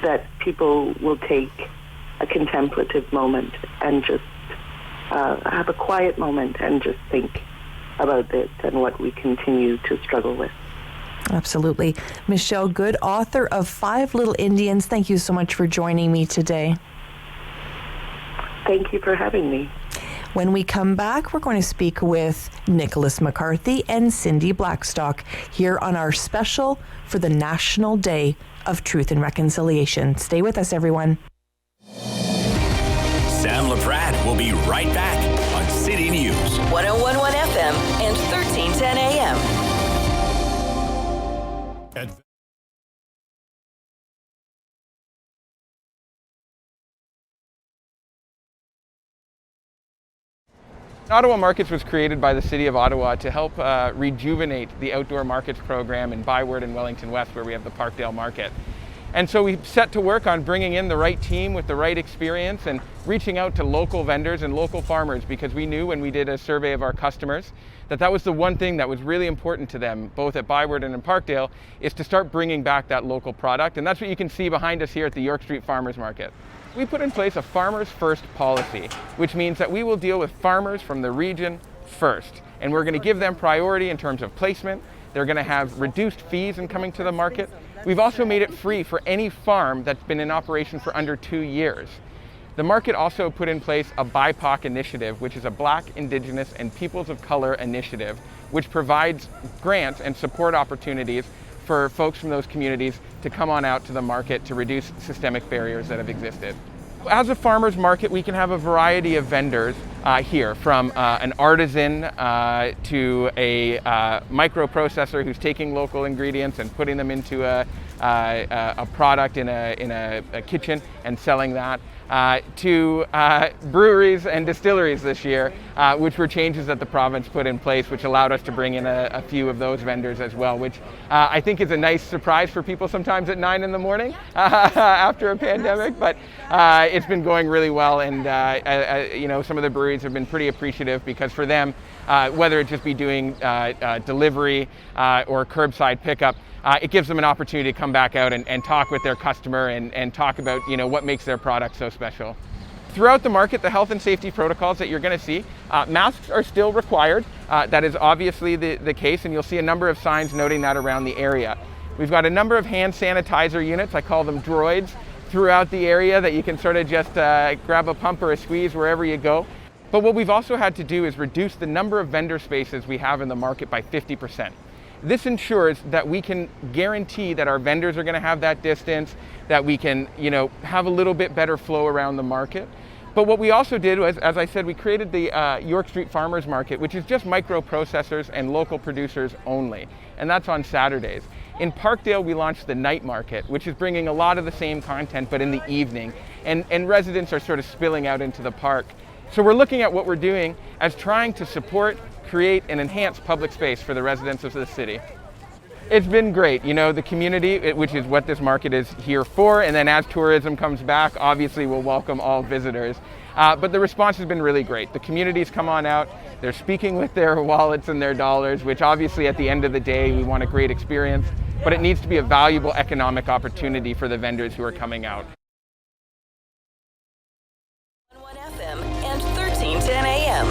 that people will take a contemplative moment and just have a quiet moment and just think about this and what we continue to struggle with. Absolutely. Michelle Good, author of Five Little Indians, thank you so much for joining me today. Thank you for having me. When we come back, we're going to speak with Nicholas McCarthy and Cindy Blackstock here on our special for the National Day of Truth and Reconciliation. Stay with us, everyone. Sam Laprade will be right back on City News. 101.1 FM and 1310 AM. Ottawa Markets was created by the City of Ottawa to help rejuvenate the outdoor markets program in Byward and Wellington West, where we have the Parkdale Market. And so we set to work on bringing in the right team with the right experience and reaching out to local vendors and local farmers, because we knew when we did a survey of our customers that that was the one thing that was really important to them, both at Byward and in Parkdale, is to start bringing back that local product. And that's what you can see behind us here at the York Street Farmers Market. We put in place a Farmers First policy, which means that we will deal with farmers from the region first. And we're going to give them priority in terms of placement. They're going to have reduced fees in coming to the market. We've also made it free for any farm that's been in operation for under 2 years. The market also put in place a BIPOC initiative, which is a Black, Indigenous, and Peoples of Color initiative, which provides grants and support opportunities for folks from those communities to come on out to the market to reduce systemic barriers that have existed. As a farmer's market, we can have a variety of vendors here, from an artisan to a microprocessor who's taking local ingredients and putting them into a product in a kitchen and selling that, to breweries and distilleries this year, which were changes that the province put in place, which allowed us to bring in a few of those vendors as well, which I think is a nice surprise for people sometimes at 9 in the morning after a pandemic. But it's been going really well, and you know, some of the breweries have been pretty appreciative, because for them, whether it just be doing delivery or curbside pickup, it gives them an opportunity to come back out and talk with their customer and talk about, you know, what makes their product so special. Throughout the market, the health and safety protocols that you're going to see, masks are still required. That is obviously the case, and you'll see a number of signs noting that around the area. We've got a number of hand sanitizer units, I call them droids, throughout the area that you can sort of just grab a pump or a squeeze wherever you go. But what we've also had to do is reduce the number of vendor spaces we have in the market by 50%. This ensures that we can guarantee that our vendors are going to have that distance, that we can, you know, have a little bit better flow around the market. But what we also did was, as I said, we created the York Street Farmers Market, which is just microprocessors and local producers only, and that's on Saturdays. In Parkdale, we launched the night market, which is bringing a lot of the same content, but in the evening, and residents are sort of spilling out into the park. So we're looking at what we're doing as trying to support, create, and enhance public space for the residents of the city. It's been great, you know, the community, which is what this market is here for, and then as tourism comes back, obviously we'll welcome all visitors. But the response has been really great. The community's come on out, they're speaking with their wallets and their dollars, which obviously at the end of the day, we want a great experience, but it needs to be a valuable economic opportunity for the vendors who are coming out. FM and 1310 AM.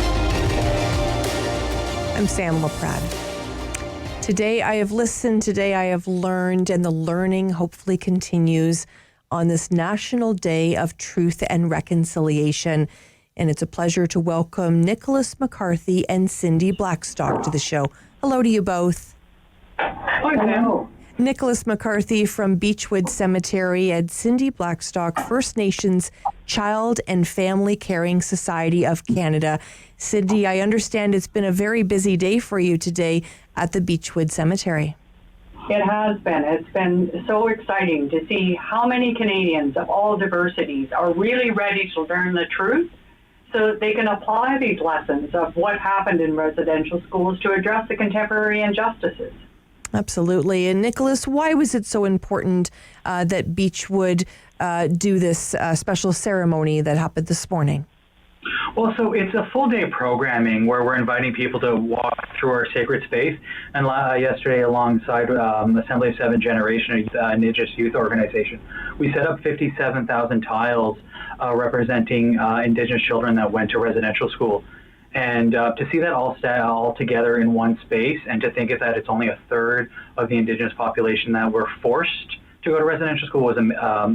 I'm Sam Laprade. Today I have listened, today I have learned, and the learning hopefully continues on this National Day of Truth and Reconciliation. And it's a pleasure to welcome Nicholas McCarthy and Cindy Blackstock to the show. Hello to you both. Hello. Nicholas McCarthy from Beechwood Cemetery and Cindy Blackstock, First Nations Child and Family Caring Society of Canada. Cindy, I understand it's been a very busy day for you today at the Beechwood Cemetery. It has been. It's been so exciting to see how many Canadians of all diversities are really ready to learn the truth so that they can apply these lessons of what happened in residential schools to address the contemporary injustices. Absolutely. And Nicholas, why was it so important that Beechwood do this special ceremony that happened this morning? Well, so it's a full day programming where we're inviting people to walk through our sacred space. And yesterday, alongside Assembly of Seventh Generation, Indigenous youth organization, we set up 57,000 tiles representing Indigenous children that went to residential school. And to see that all together in one space, and to think of that it's only a third of the Indigenous population that were forced to go to residential school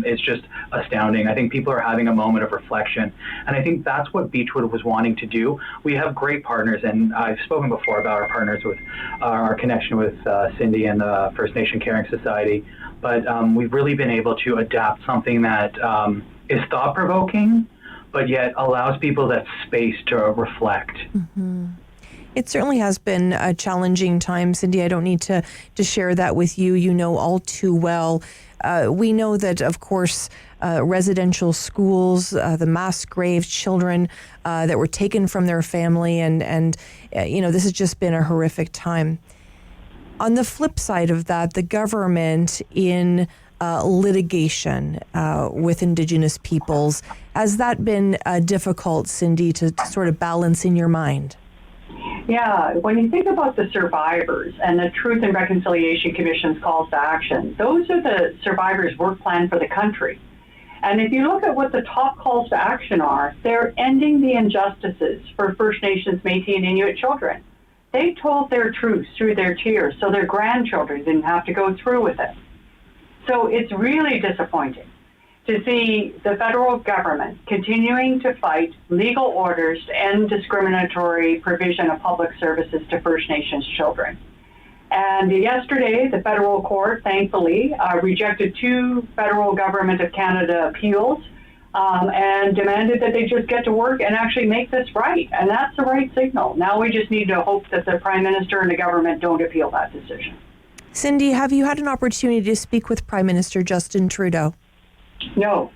is just astounding. I think people are having a moment of reflection, and I think that's what Beechwood was wanting to do. We have great partners, and I've spoken before about our partners with our connection with Cindy and the First Nation Caring Society, but we've really been able to adapt something that is thought-provoking, but yet allows people that space to reflect. Mm-hmm. It certainly has been a challenging time, Cindy. I don't need to share that with you. You know all too well. We know that, of course, residential schools, the mass grave, children that were taken from their family, and this has just been a horrific time. On the flip side of that, the government in litigation with Indigenous peoples, has that been difficult, Cindy, to sort of balance in your mind? Yeah, when you think about the survivors and the Truth and Reconciliation Commission's calls to action, those are the survivors' work plan for the country. And if you look at what the top calls to action are, they're ending the injustices for First Nations, Métis, and Inuit children. They told their truths through their tears so their grandchildren didn't have to go through with it. So it's really disappointing to see the federal government continuing to fight legal orders to end discriminatory provision of public services to First Nations children. And yesterday, the federal court, thankfully, rejected 2 federal government of Canada appeals and demanded that they just get to work and actually make this right. And that's the right signal. Now we just need to hope that the Prime Minister and the government don't appeal that decision. Cindy, have you had an opportunity to speak with Prime Minister Justin Trudeau? No.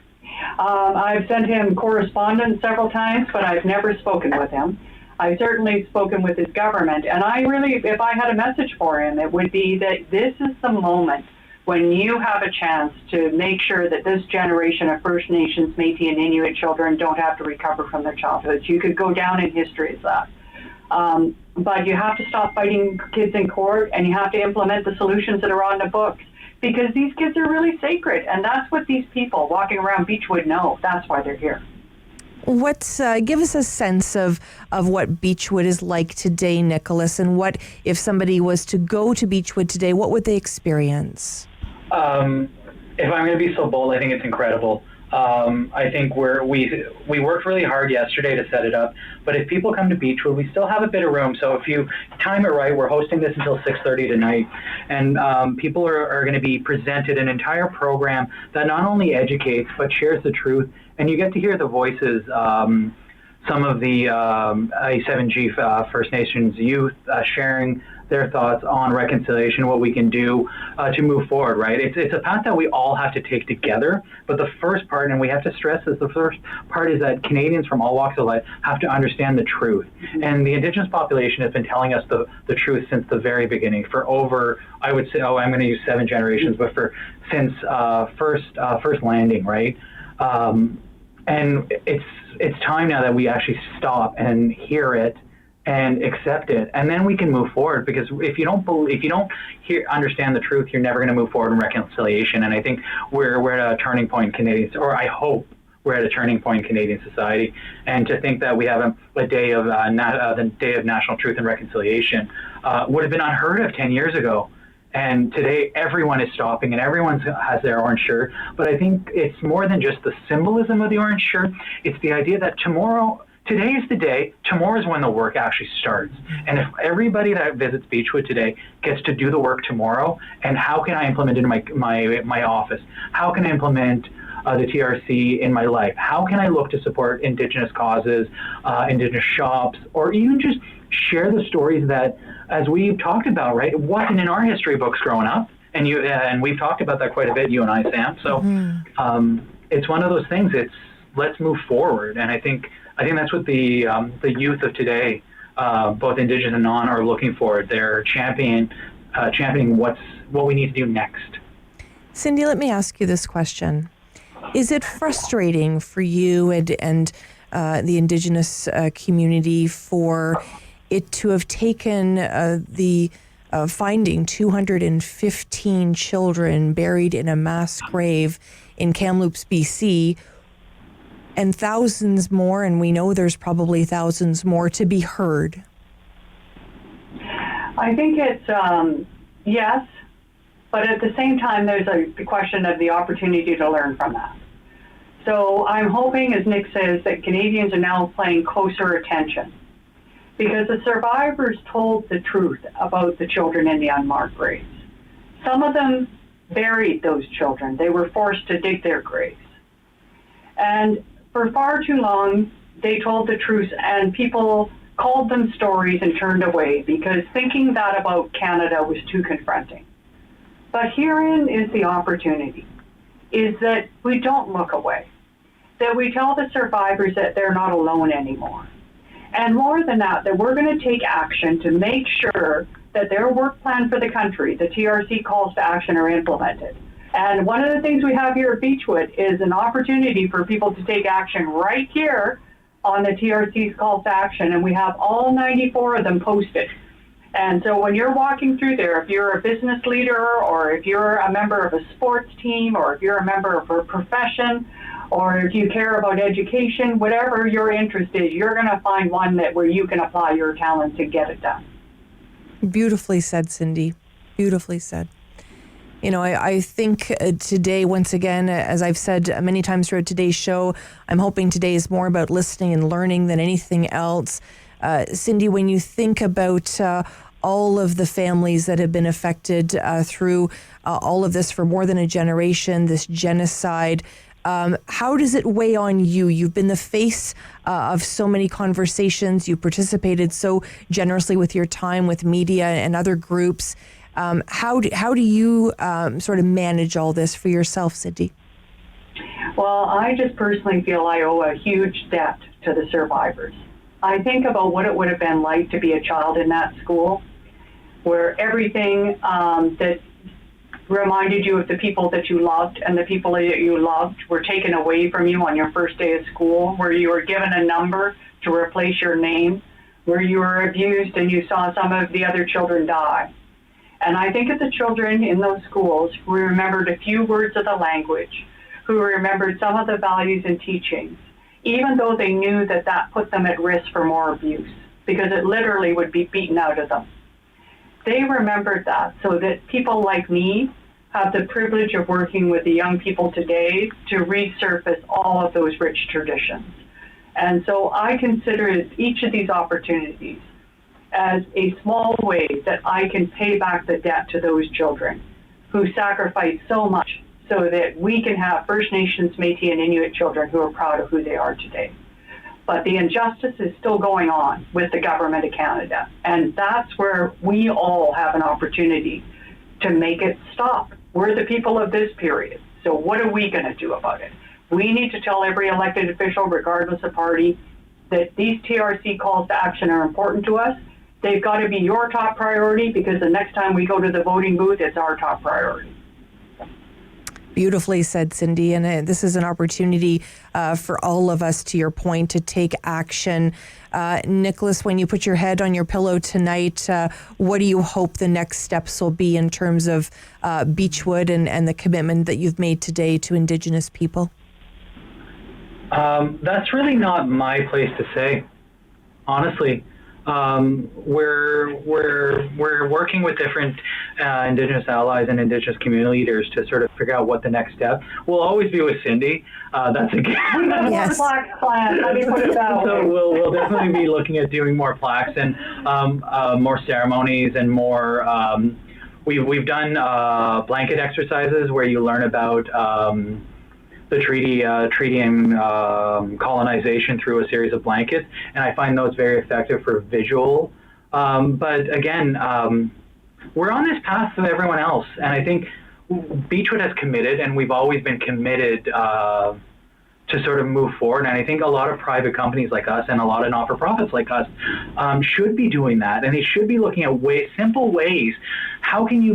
I've sent him correspondence several times, but I've never spoken with him. I've certainly spoken with his government, and I really, if I had a message for him, it would be that this is the moment when you have a chance to make sure that this generation of First Nations, Métis, and Inuit children don't have to recover from their childhoods. You could go down in history as that. But you have to stop fighting kids in court, and you have to implement the solutions that are on the books, because these kids are really sacred, and that's what these people walking around Beechwood know. That's why they're here. Give us a sense of what Beechwood is like today, Nicholas, and what, if somebody was to go to Beechwood today, what would they experience? If I'm going to be so bold, I think it's incredible. I think we worked really hard yesterday to set it up, but if people come to Beechwood, we still have a bit of room. So if you time it right, we're hosting this until 6:30 tonight, and people are going to be presented an entire program that not only educates but shares the truth, and you get to hear the voices. Some of the A7G First Nations youth sharing their thoughts on reconciliation, what we can do to move forward, right? It's a path that we all have to take together, but the first part, and we have to stress this, the first part is that Canadians from all walks of life have to understand the truth. And the Indigenous population has been telling us the truth since the very beginning, for over, I would say, I'm going to use 7 generations, but since first landing, right? And it's time now that we actually stop and hear it and accept it, and then we can move forward. Because if you don't understand the truth, you're never going to move forward in reconciliation. And I think we're at a turning point in Canadians, or I hope we're at a turning point in Canadian society. And to think that we have a day of the Day of National Truth and Reconciliation would have been unheard of 10 years ago. And today, everyone is stopping, and everyone has their orange shirt. But I think it's more than just the symbolism of the orange shirt. It's the idea that today is the day, tomorrow is when the work actually starts. And if everybody that visits Beechwood today gets to do the work tomorrow, and how can I implement it in my office? How can I implement the TRC in my life? How can I look to support Indigenous causes, Indigenous shops, or even just share the stories that, as we've talked about, right, it wasn't in our history books growing up, and we've talked about that quite a bit, you and I, Sam. So it's one of those things. It's let's move forward, and I think that's what the youth of today, both Indigenous and non, are looking for. They're championing what we need to do next. Cindy, let me ask you this question: is it frustrating for you and the Indigenous community for it to have taken the finding 215 children buried in a mass grave in Kamloops, BC, and thousands more, and we know there's probably thousands more, to be heard? I think it's yes, but at the same time, there's the question of the opportunity to learn from that. So I'm hoping, as Nick says, that Canadians are now paying closer attention, because the survivors told the truth about the children in the unmarked graves. Some of them buried those children. They were forced to dig their graves. And for far too long, they told the truth, and people called them stories and turned away because thinking that about Canada was too confronting. But herein is the opportunity, is that we don't look away, that we tell the survivors that they're not alone anymore. And more than that we're going to take action to make sure that their work plan for the country, the TRC calls to action, are implemented. And one of the things we have here at Beechwood is an opportunity for people to take action right here on the TRC's calls to action, and we have all 94 of them posted. And so when you're walking through there, if you're a business leader, or if you're a member of a sports team, or if you're a member of a profession, or if you care about education, whatever your interest is, you're going to find one where you can apply your talents and get it done. Beautifully said, Cindy. Beautifully said. You know, I think today, once again, as I've said many times throughout today's show, I'm hoping today is more about listening and learning than anything else. Cindy, when you think about all of the families that have been affected through all of this for more than a generation, this genocide, how does it weigh on you? You've been the face of so many conversations. You participated so generously with your time with media and other groups. How do you sort of manage all this for yourself, Cindy? Well, I just personally feel I owe a huge debt to the survivors. I think about what it would have been like to be a child in that school, where everything that reminded you of the people that you loved and the people that you loved were taken away from you on your first day of school, where you were given a number to replace your name, where you were abused and you saw some of the other children die. And I think of the children in those schools who remembered a few words of the language, who remembered some of the values and teachings, even though they knew that that put them at risk for more abuse, because it literally would be beaten out of them. They remembered that, so that people like me have the privilege of working with the young people today to resurface all of those rich traditions. And so I consider each of these opportunities as a small way that I can pay back the debt to those children who sacrificed so much so that we can have First Nations, Métis, and Inuit children who are proud of who they are today. But the injustice is still going on with the Government of Canada, and that's where we all have an opportunity to make it stop. We're the people of this period, so what are we going to do about it? We need to tell every elected official, regardless of party, that these TRC calls to action are important to us. They've got to be your top priority, because the next time we go to the voting booth, it's our top priority. Beautifully said, Cindy. And this is an opportunity for all of us, to your point, to take action. Nicholas, when you put your head on your pillow tonight, what do you hope the next steps will be in terms of Beechwood and the commitment that you've made today to Indigenous people? That's really not my place to say, honestly. We're working with different Indigenous allies and Indigenous community leaders to sort of figure out what the next step. We'll always be with Cindy. That's a given. Yes. Plaque plan. Let me put it that way. So we'll definitely be looking at doing more plaques and more ceremonies and more. We've done blanket exercises where you learn about the treaty and colonization through a series of blankets, and I find those very effective for visual. But again, we're on this path with everyone else, and I think Beechwood has committed, and we've always been committed to sort of move forward. And I think a lot of private companies like us and a lot of not-for-profits like us should be doing that, and they should be looking at simple ways. How can you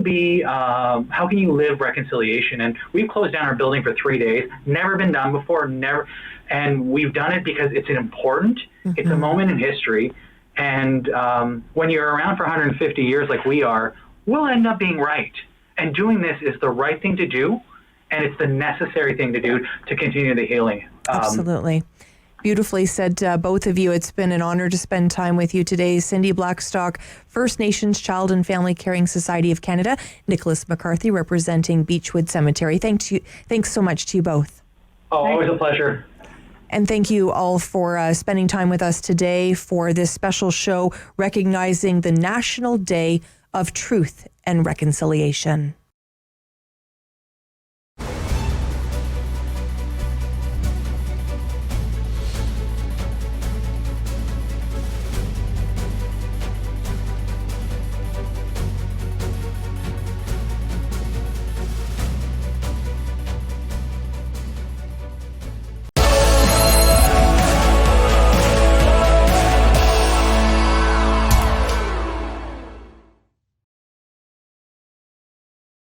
live reconciliation? And we've closed down our building for 3 days. Never been done before. And we've done it because it's important. Mm-hmm. It's a moment in history. And when you're around for 150 years like we are, we'll end up being right. And doing this is the right thing to do, and it's the necessary thing to do to continue the healing. Absolutely. Beautifully said, both of you. It's been an honor to spend time with you today. Cindy Blackstock, First Nations Child and Family Caring Society of Canada, Nicholas McCarthy representing Beechwood Cemetery. Thanks so much to you both. Oh, always a pleasure. And thank you all for spending time with us today for this special show recognizing the National Day of Truth and Reconciliation.